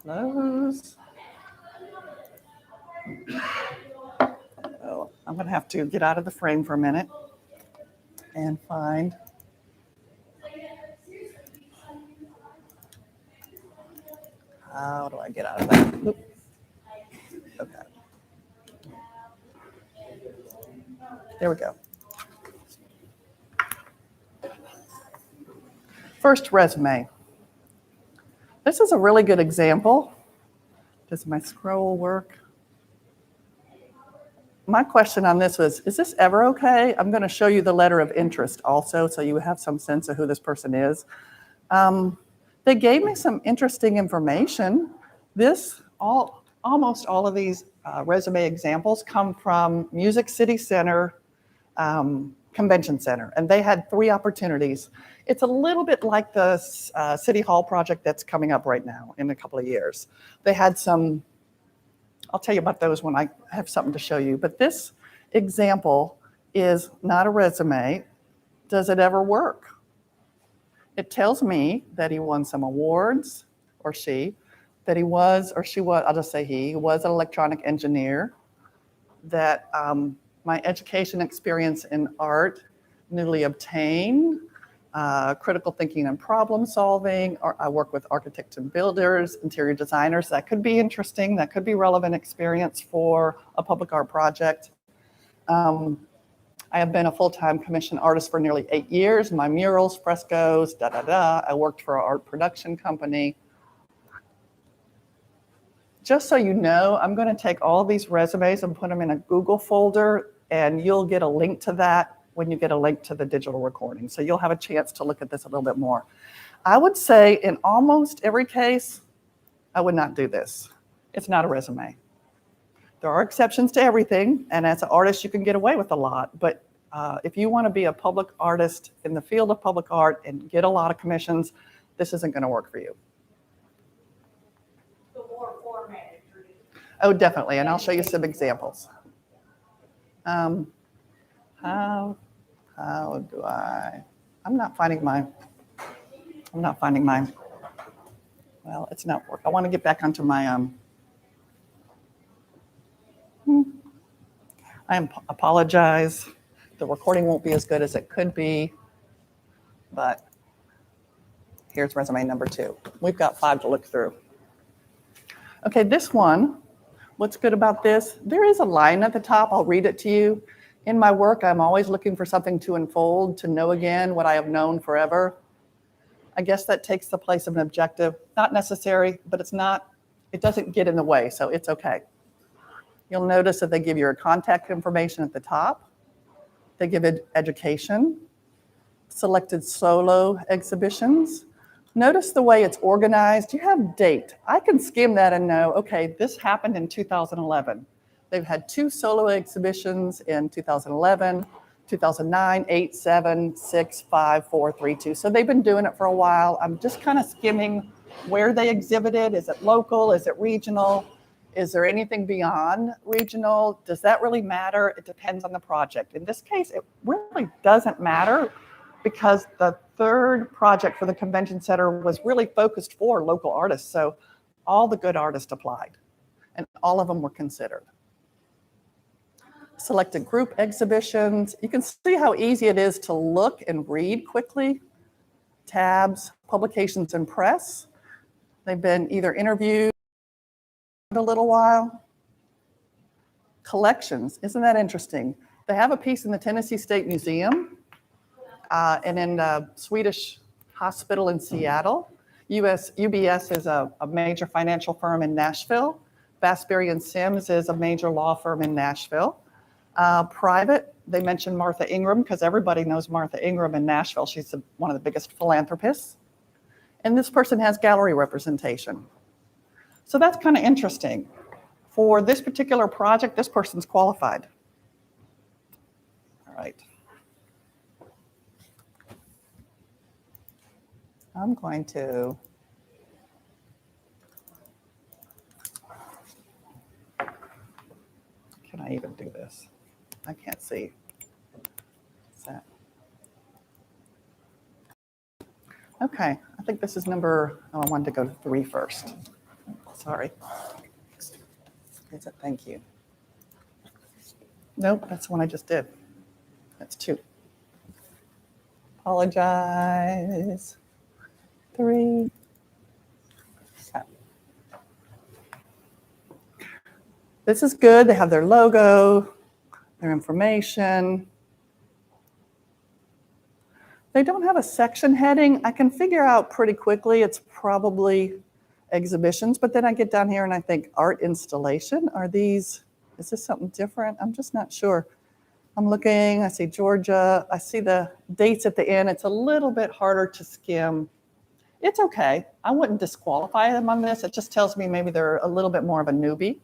Close. Oh, I'm going to have to get out of the frame for a minute and find. How do I get out of that? Oop. Okay. There we go. First resume. This is a really good example. Does my scroll work? My question on this was, is this ever okay? I'm going to show you the letter of interest also, so you have some sense of who this person is. They gave me some interesting information. Almost all of these resume examples come from Music City Center Convention Center, and they had 3 opportunities. It's a little bit like the City Hall project that's coming up right now in a couple of years. They had some, I'll tell you about those when I have something to show you, but this example is not a resume. Does it ever work? It tells me that he won some awards, or she, that he was, or she was, I'll just say he was an electronic engineer, that my education experience in art, newly obtained, critical thinking and problem solving, or I work with architects and builders, interior designers. That could be interesting. That could be relevant experience for a public art project. I have been a full-time commissioned artist for nearly 8 years. My murals, frescoes, I worked for an art production company. Just so you know, I'm going to take all these resumes and put them in a Google folder, and you'll get a link to that when you get a link to the digital recording. So you'll have a chance to look at this a little bit more. I would say in almost every case, I would not do this. It's not a resume. There are exceptions to everything, and as an artist, you can get away with a lot. But if you want to be a public artist in the field of public art and get a lot of commissions, this isn't going to work for you. The more formatted tradition. Oh, definitely, and I'll show you some examples. How do I'm not finding my, well, it's not working. I want to get back onto my, apologize. The recording won't be as good as it could be, but here's resume number 2. We've got 5 to look through. Okay, this one, what's good about this? There is a line at the top. I'll read it to you. In my work, I'm always looking for something to unfold, to know again what I have known forever. I guess that takes the place of an objective. Not necessary, but it doesn't get in the way, so it's okay. You'll notice that they give your contact information at the top. They give it education, selected solo exhibitions. Notice the way it's organized. You have date. I can skim that and know, okay, this happened in 2011. They've had 2 solo exhibitions in 2011, 2009, 8, 7, 6, 5, 4, 3, 2. So they've been doing it for a while. I'm just kind of skimming where they exhibited. Is it local? Is it regional? Is there anything beyond regional? Does that really matter? It depends on the project. In this case, it really doesn't matter because the third project for the convention center was really focused for local artists. So all the good artists applied and all of them were considered. Selected group exhibitions. You can see how easy it is to look and read quickly. Tabs, publications and press. They've been either interviewed a little while. Collections, isn't that interesting? They have a piece in the Tennessee State Museum and in the Swedish Hospital in Seattle. UBS is a major financial firm in Nashville. Bassbury and Sims is a major law firm in Nashville. Private, they mentioned Martha Ingram because everybody knows Martha Ingram in Nashville. She's one of the biggest philanthropists. And this person has gallery representation. So that's kind of interesting. For this particular project, this person's qualified. All right. I'm going to can I even do this? I can't see. What's that? Okay, I think this is number, oh, I wanted to go to 3 first. Sorry. Is it? Thank you. Nope, that's the one I just did. That's 2. Apologize. 3. Okay. This is good. They have their logo, their information. They don't have a section heading. I can figure out pretty quickly it's probably exhibitions, but then I get down here and I think art installation. Are these, is this something different? I'm just not sure. I'm looking, I see Georgia, I see the dates at the end. It's a little bit harder to skim. It's okay. I wouldn't disqualify them on this. It just tells me maybe they're a little bit more of a newbie.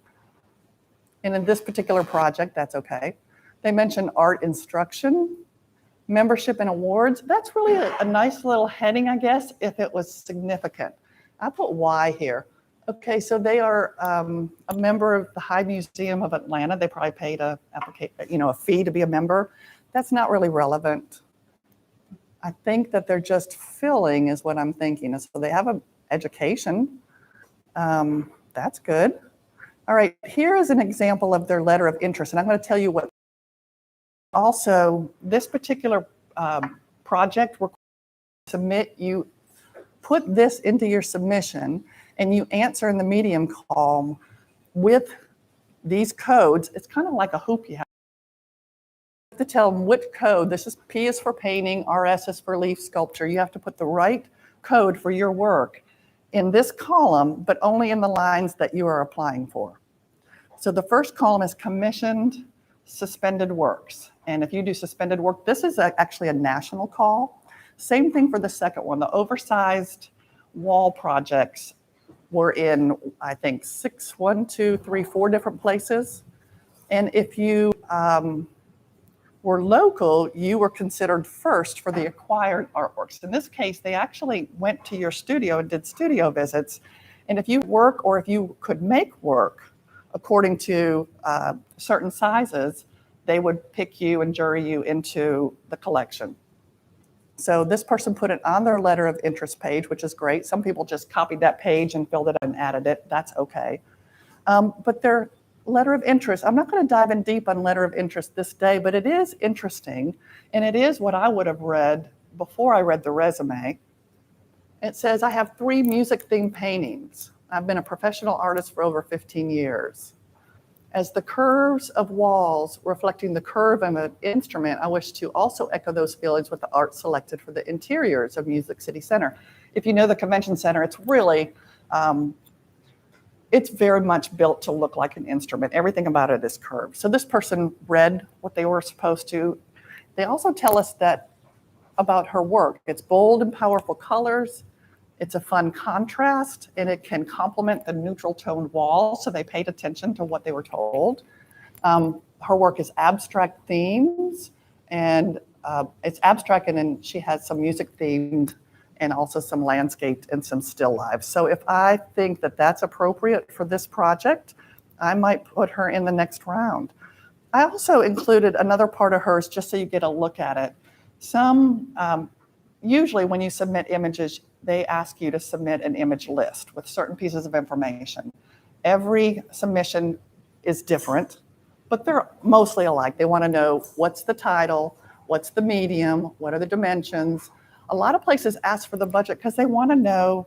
And in this particular project, that's okay. They mentioned art instruction, membership and awards. That's really a nice little heading, I guess, if it was significant. I put Y here. Okay, so they are a member of the High Museum of Atlanta. They probably paid a fee to be a member. That's not really relevant. I think that they're just filling is what I'm thinking. So they have an education. That's good. All right, here is an example of their letter of interest. And I'm going to tell you what. Also, this particular project requires you submit, you put this into your submission and you answer in the medium column with these codes. It's kind of like a hoop you have to tell them which code. This is P is for painting, RS is for leaf sculpture. You have to put the right code for your work in this column, but only in the lines that you are applying for. So the first column is commissioned suspended works. And if you do suspended work, this is actually a national call. Same thing for the second one. The oversized wall projects were in, I think, 4 different places. And if you were local, you were considered first for the acquired artworks. In this case, they actually went to your studio and did studio visits. And if you work or if you could make work according to certain sizes, they would pick you and jury you into the collection. So this person put it on their letter of interest page, which is great. Some people just copied that page and filled it and added it. That's okay. But their letter of interest, I'm not going to dive in deep on letter of interest this day, but it is interesting. And it is what I would have read before I read the resume. It says, I have 3 music-themed paintings. I've been a professional artist for over 15 years. As the curves of walls reflecting the curve of an instrument, I wish to also echo those feelings with the art selected for the interiors of Music City Center. If you know the convention center, it's really, it's very much built to look like an instrument. Everything about it is curved. So this person read what they were supposed to. They also tell us that about her work. It's bold and powerful colors. It's a fun contrast, and it can complement the neutral toned wall, so they paid attention to what they were told. Her work is abstract themes, and it's abstract, and then she has some music-themed and also some landscaped and some still lives. So if I think that that's appropriate for this project, I might put her in the next round. I also included another part of hers just so you get a look at it. Usually when you submit images, they ask you to submit an image list with certain pieces of information. Every submission is different, but they're mostly alike. They want to know what's the title, what's the medium, what are the dimensions. A lot of places ask for the budget because they want to know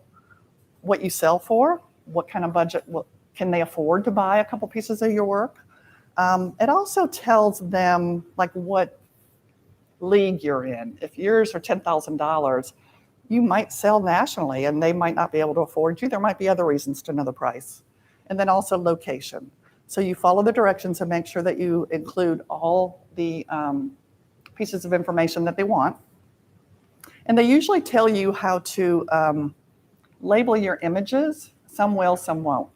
what you sell for, what kind of budget, can they afford to buy a couple pieces of your work. It also tells them like what league you're in. If yours are $10,000, you might sell nationally and they might not be able to afford you. There might be other reasons to know the price. And then also location. So you follow the directions and make sure that you include all the pieces of information that they want. And they usually tell you how to label your images. Some will, some won't.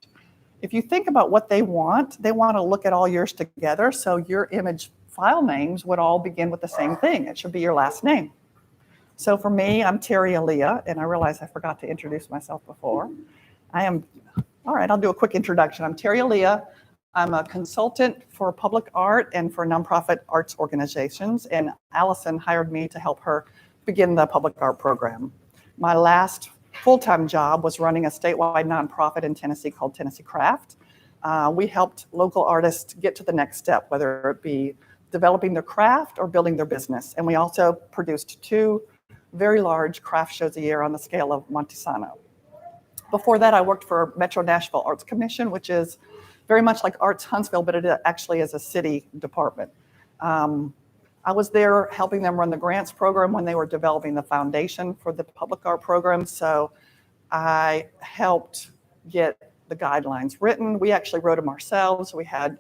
If you think about what they want to look at all yours together. So your image file names would all begin with the same thing. It should be your last name. So for me, I'm Terry Aaliyah, and I realize I forgot to introduce myself before. All right, I'll do a quick introduction. I'm Terry Aaliyah. I'm a consultant for public art and for nonprofit arts organizations, and Allison hired me to help her begin the public art program. My last full-time job was running a statewide nonprofit in Tennessee called Tennessee Craft. We helped local artists get to the next step, whether it be developing their craft or building their business. And we also produced 2 very large craft shows a year on the scale of Montesano. Before that, I worked for Metro Nashville Arts Commission, which is very much like Arts Huntsville, but it actually is a city department. I was there helping them run the grants program when they were developing the foundation for the public art program. So I helped get the guidelines written. We actually wrote them ourselves. We had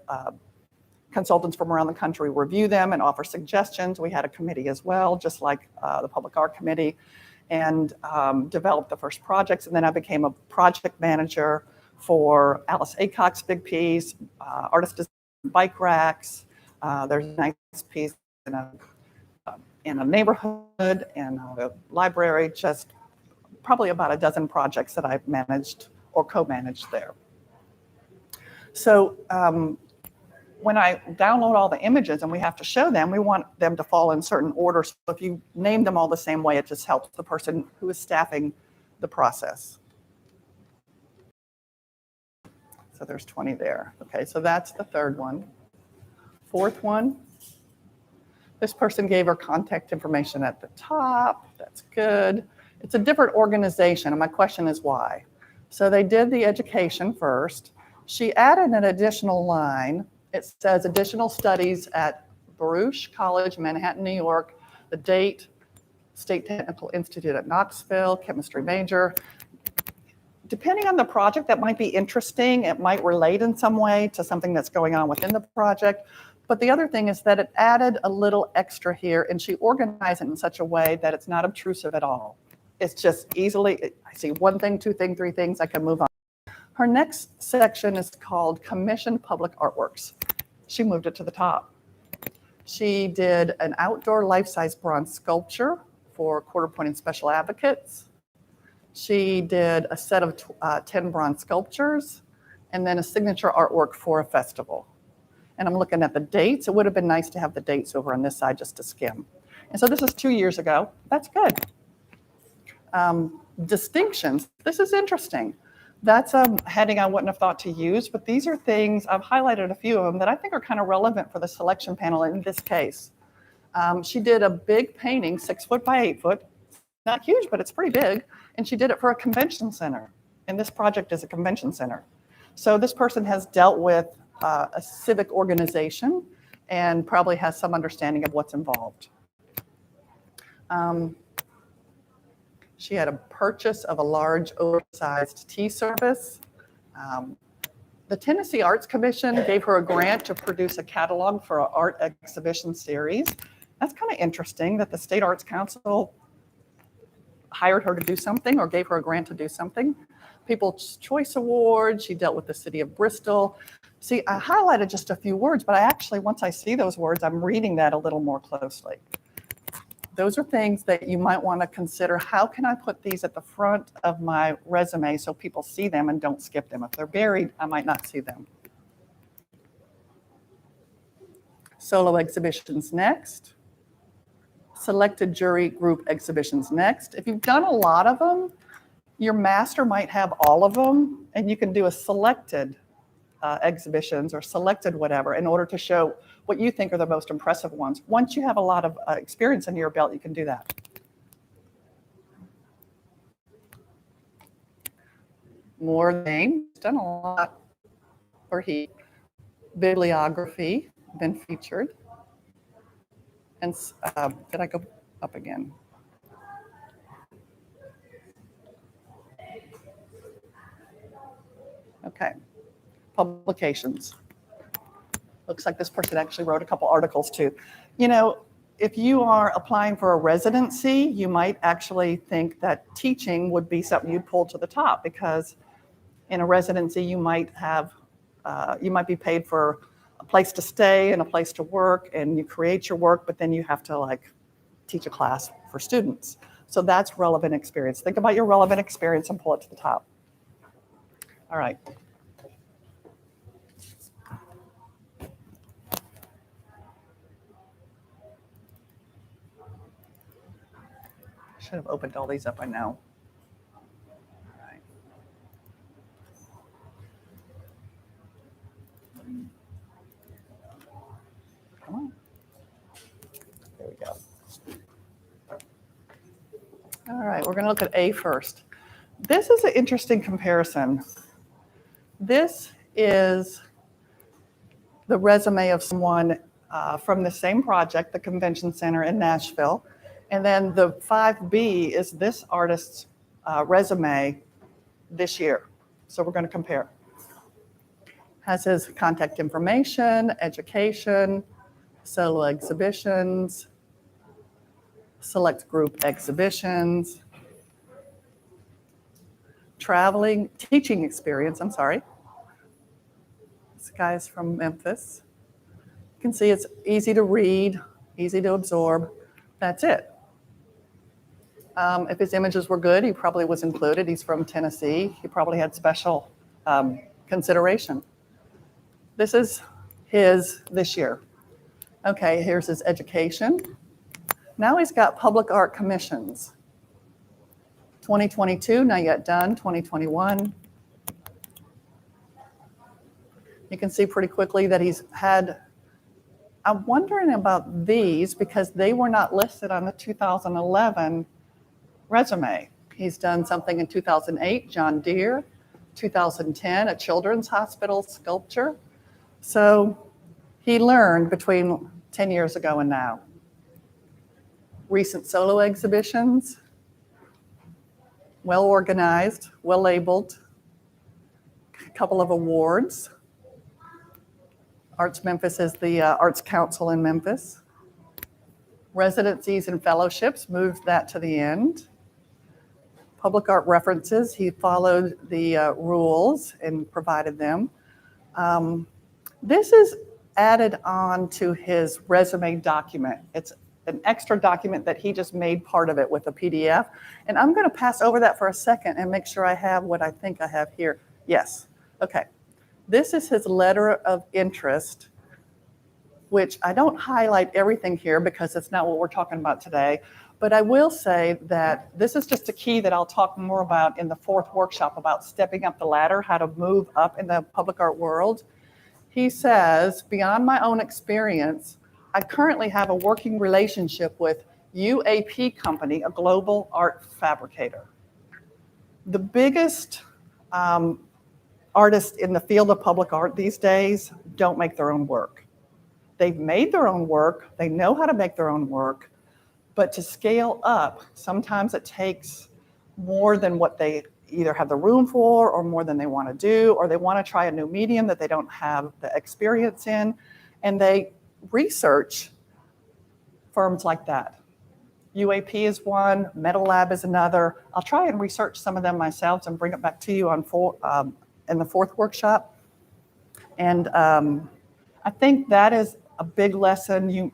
consultants from around the country review them and offer suggestions. We had a committee as well, just like the Public Art Committee, and developed the first projects. And then I became a project manager for Alice Aycock's big piece, Artist Design Bike Racks. There's a nice piece in a neighborhood and a library, just probably about a dozen projects that I've managed or co-managed there. So when I download all the images and we have to show them, we want them to fall in certain order. So if you name them all the same way, it just helps the person who is staffing the process. So there's 20 there. Okay, so that's the third one. Fourth one, this person gave her contact information at the top. That's good. It's a different organization, and my question is why? So they did the education first. She added an additional line. It says additional studies at Baruch College, Manhattan, New York, the date, State Technical Institute at Knoxville, chemistry major. Depending on the project, that might be interesting. It might relate in some way to something that's going on within the project. But the other thing is that it added a little extra here, and she organized it in such a way that it's not obtrusive at all. It's just easily, I see 1 thing, 2 things, 3 things, I can move on. Her next section is called Commissioned Public Artworks. She moved it to the top. She did an outdoor life-size bronze sculpture for Quarter Point and Special Advocates. She did a set of 10 bronze sculptures and then a signature artwork for a festival. And I'm looking at the dates. It would have been nice to have the dates over on this side just to skim. And so this is 2 years ago. That's good. Distinctions. This is interesting. That's a heading I wouldn't have thought to use, but these are things, I've highlighted a few of them that I think are kind of relevant for the selection panel in this case. She did a big painting, 6 foot by 8 foot, not huge, but it's pretty big, and she did it for a convention center. And this project is a convention center. So this person has dealt with a civic organization and probably has some understanding of what's involved. She had a purchase of a large oversized tea service. The Tennessee Arts Commission gave her a grant to produce a catalog for an art exhibition series. That's kind of interesting that the State Arts Council hired her to do something or gave her a grant to do something. People's Choice Award, she dealt with the city of Bristol. See, I highlighted just a few words, but I actually, once I see those words, I'm reading that a little more closely. Those are things that you might want to consider. How can I put these at the front of my resume so people see them and don't skip them? If they're buried, I might not see them. Solo exhibitions next. Selected jury group exhibitions next. If you've done a lot of them, your master might have all of them, and you can do a selected exhibitions or selected whatever in order to show what you think are the most impressive ones. Once you have a lot of experience under your belt, you can do that. More names, done a lot for he. Bibliography, been featured. And did I go up again? Okay, publications. Looks like this person actually wrote a couple articles too. You know, if you are applying for a residency, you might actually think that teaching would be something you'd pull to the top, because in a residency you might have, you might be paid for a place to stay and a place to work, and you create your work, but then you have to like teach a class for students. So that's relevant experience. Think about your relevant experience and pull it to the top. All right. Should have opened all these up by now. All right. Come on. There we go. All right, we're going to look at A first. This is an interesting comparison. This is the resume of someone from the same project, the Convention Center in Nashville. And then the 5B is this artist's resume this year. So we're going to compare. Has his contact information, education, solo exhibitions, select group exhibitions, teaching experience, I'm sorry. This guy's from Memphis. You can see it's easy to read, easy to absorb. That's it. If his images were good, he probably was included. He's from Tennessee. He probably had special consideration. This is his this year. Okay, here's his education. Now he's got public art commissions. 2022, not yet done. 2021. You can see pretty quickly that he's had, I'm wondering about these because they were not listed on the 2011 resume. He's done something in 2008, John Deere, 2010, a children's hospital sculpture. So he learned between 10 years ago and now. Recent solo exhibitions, well organized, well labeled, a couple of awards. Arts Memphis is the Arts Council in Memphis. Residencies and fellowships, moved that to the end. Public art references, he followed the rules and provided them. This is added on to his resume document. It's an extra document that he just made part of it with a PDF. And I'm going to pass over that for a second and make sure I have what I think I have here. Yes. Okay. This is his letter of interest, which I don't highlight everything here because it's not what we're talking about today. But I will say that this is just a key that I'll talk more about in the fourth workshop about stepping up the ladder, how to move up in the public art world. He says, beyond my own experience, I currently have a working relationship with UAP Company, a global art fabricator. The biggest artists in the field of public art these days don't make their own work. They've made their own work, they know how to make their own work, but to scale up, sometimes it takes more than what they either have the room for or more than they want to do, or they want to try a new medium that they don't have the experience in, and they research firms like that. UAP is one, Metal Lab is another. I'll try and research some of them myself and bring it back to you on in the fourth workshop. And I think that is a big lesson.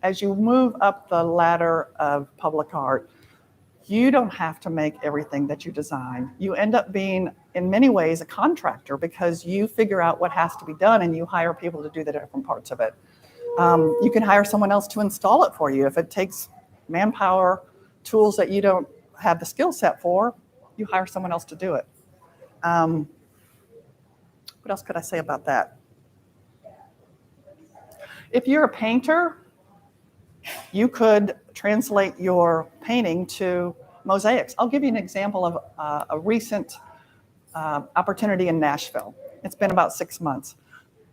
as you move up the ladder of public art, you don't have to make everything that you design. You end up being, in many ways, a contractor because you figure out what has to be done and you hire people to do the different parts of it. You can hire someone else to install it for you. If it takes manpower, tools that you don't have the skill set for, you hire someone else to do it. What else could I say about that? If you're a painter, you could translate your painting to mosaics. I'll give you an example of a recent opportunity in Nashville. It's been about 6 months.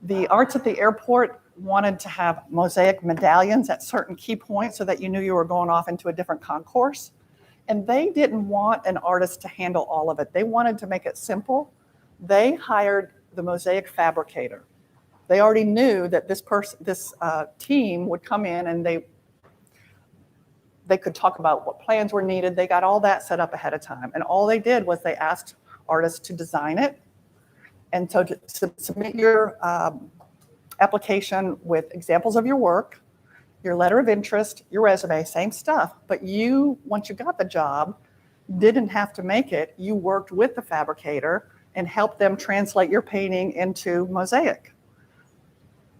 The Arts at the Airport wanted to have mosaic medallions at certain key points so that you knew you were going off into a different concourse. And they didn't want an artist to handle all of it. They wanted to make it simple. They hired the mosaic fabricator. They already knew that this team would come in and they could talk about what plans were needed. They got all that set up ahead of time. And all they did was they asked artists to design it. And so to submit your application with examples of your work, your letter of interest, your resume, same stuff. But you, once you got the job, didn't have to make it. You worked with the fabricator and helped them translate your painting into mosaic.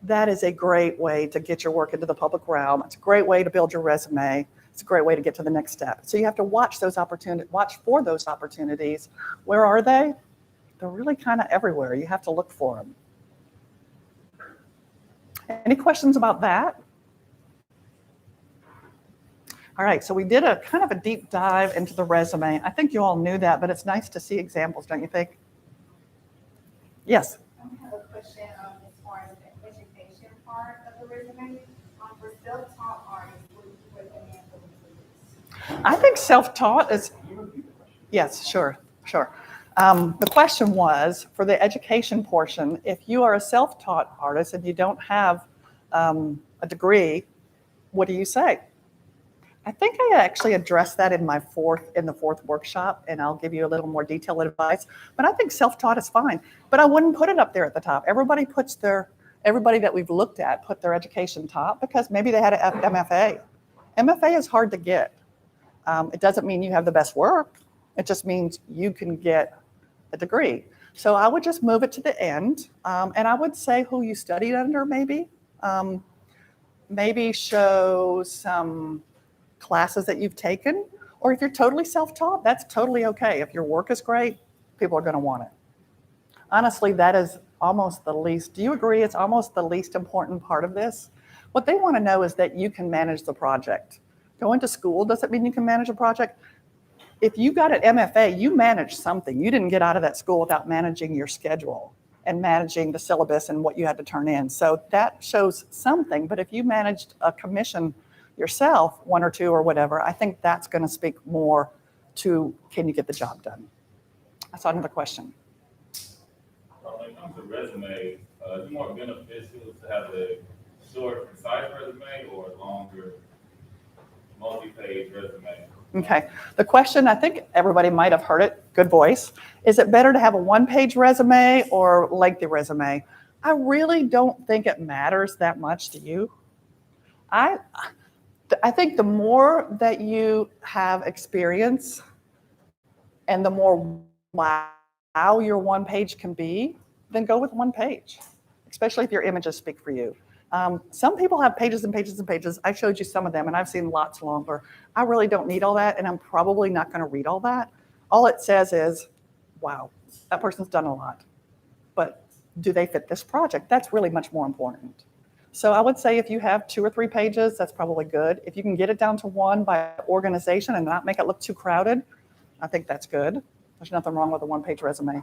That is a great way to get your work into the public realm. It's a great way to build your resume. It's a great way to get to the next step. So you have to watch for those opportunities. Where are they? They're really kind of everywhere. You have to look for them. Any questions about that? All right, so we did a kind of a deep dive into the resume. I think you all knew that, but it's nice to see examples, don't you think? Yes. I have a question as far as the education part of the resume. For self-taught artists, what do you recommend for them to use? I think self-taught is, yes, sure. The question was, for the education portion, if you are a self-taught artist and you don't have a degree, what do you say? I think I actually addressed that in the fourth workshop, and I'll give you a little more detailed advice. But I think self-taught is fine. But I wouldn't put it up there at the top. Everybody that we've looked at put their education top because maybe they had an MFA. MFA is hard to get. It doesn't mean you have the best work. It just means you can get a degree. So I would just move it to the end, and I would say who you studied under maybe. Maybe show some classes that you've taken, or if you're totally self-taught, that's totally okay. If your work is great, people are going to want it. Honestly, that is almost the least, do you agree it's almost the least important part of this? What they want to know is that you can manage the project. Going to school doesn't mean you can manage a project. If you got an MFA, you managed something. You didn't get out of that school without managing your schedule and managing the syllabus and what you had to turn in. So that shows something, but if you managed a commission yourself, one or two or whatever, I think that's going to speak more to can you get the job done. I saw another question. When it comes to resume, is it more beneficial to have a short, concise resume or a longer, multi-page resume? Okay. The question, I think everybody might have heard it, good voice. Is it better to have a one-page resume or lengthy resume? I really don't think it matters that much to you. I think the more that you have experience and the more wow your one page can be, then go with one page, especially if your images speak for you. Some people have pages and pages and pages. I showed you some of them and I've seen lots longer. I really don't need all that and I'm probably not going to read all that. All it says is, wow, that person's done a lot. But do they fit this project? That's really much more important. So I would say if you have 2 or 3 pages, that's probably good. If you can get it down to 1 by organization and not make it look too crowded, I think that's good. There's nothing wrong with a one-page resume.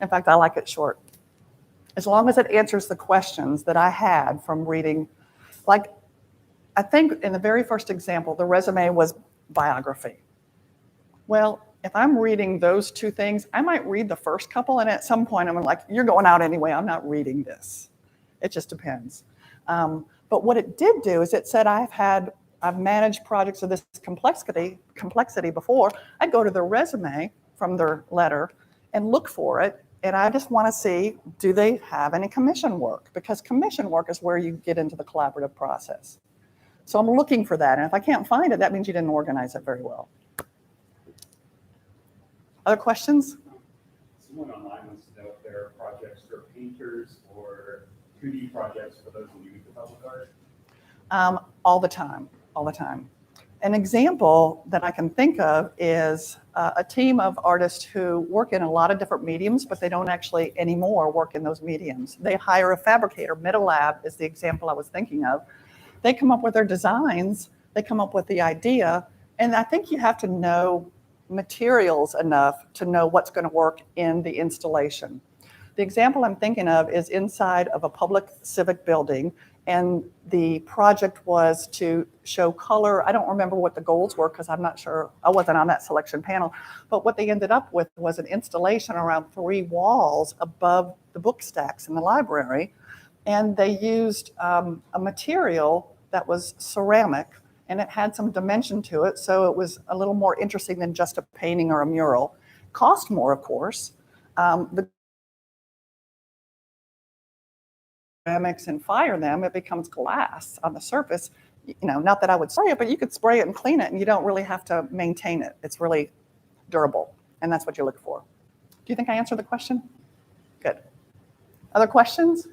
In fact, I like it short. As long as it answers the questions that I had from reading. Like, I think in the very first example, the resume was biography. Well, if I'm reading those 2 things, I might read the first couple, and at some point I'm like, you're going out anyway, I'm not reading this. It just depends. But what it did do is it said I've managed projects of this complexity before. I'd go to their resume from their letter and look for it. And I just want to see, do they have any commission work? Because commission work is where you get into the collaborative process. So I'm looking for that. And if I can't find it, that means you didn't organize it very well. Other questions? Someone online wants to know if there are projects for painters or 2D projects for those new to public art. All the time, all the time. An example that I can think of is a team of artists who work in a lot of different mediums, but they don't actually anymore work in those mediums. They hire a fabricator. MetaLab is the example I was thinking of. They come up with their designs, they come up with the idea, and I think you have to know materials enough to know what's going to work in the installation. The example I'm thinking of is inside of a public civic building, and the project was to show color. I don't remember what the goals were because I'm not sure, I wasn't on that selection panel, but what they ended up with was an installation around 3 walls above the book stacks in the library, and they used a material that was ceramic, and it had some dimension to it, so it was a little more interesting than just a painting or a mural. Cost more, of course. The ceramics and fire them, it becomes glass on the surface. You know, not that I would spray it, but you could spray it and clean it, and you don't really have to maintain it. It's really durable, and that's what you look for. Do you think I answered the question? Good. Other questions?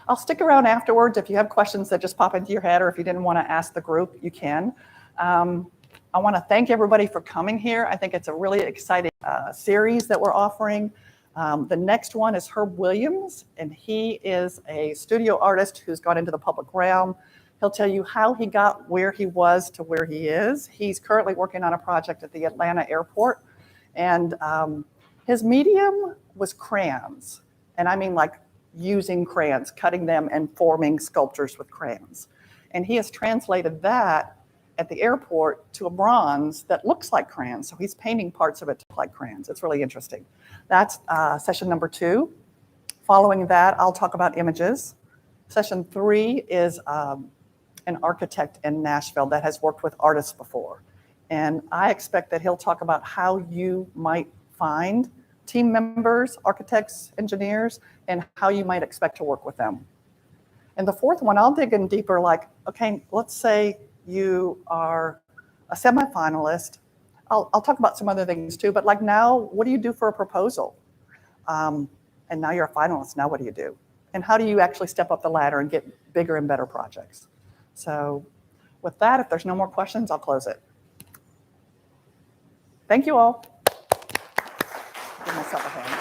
I'll stick around afterwards if you have questions that just pop into your head, or if you didn't want to ask the group, you can. I want to thank everybody for coming here. I think it's a really exciting series that we're offering. The next one is Herb Williams, and he is a studio artist who's gone into the public realm. He'll tell you how he got where he was to where he is. He's currently working on a project at the Atlanta airport, and his medium was crayons. And I mean like using crayons, cutting them and forming sculptures with crayons. And he has translated that at the airport to a bronze that looks like crayons. So he's painting parts of it to look like crayons. It's really interesting. That's session number 2. Following that, I'll talk about images. Session 3 is an architect in Nashville that has worked with artists before. And I expect that he'll talk about how you might find team members, architects, engineers, and how you might expect to work with them. And the 4th one, I'll dig in deeper, like, okay, let's say you are a semifinalist. I'll talk about some other things too, but like now, what do you do for a proposal? And now you're a finalist, now what do you do? And how do you actually step up the ladder and get bigger and better projects? So with that, if there's no more questions, I'll close it. Thank you all. Give myself a hand.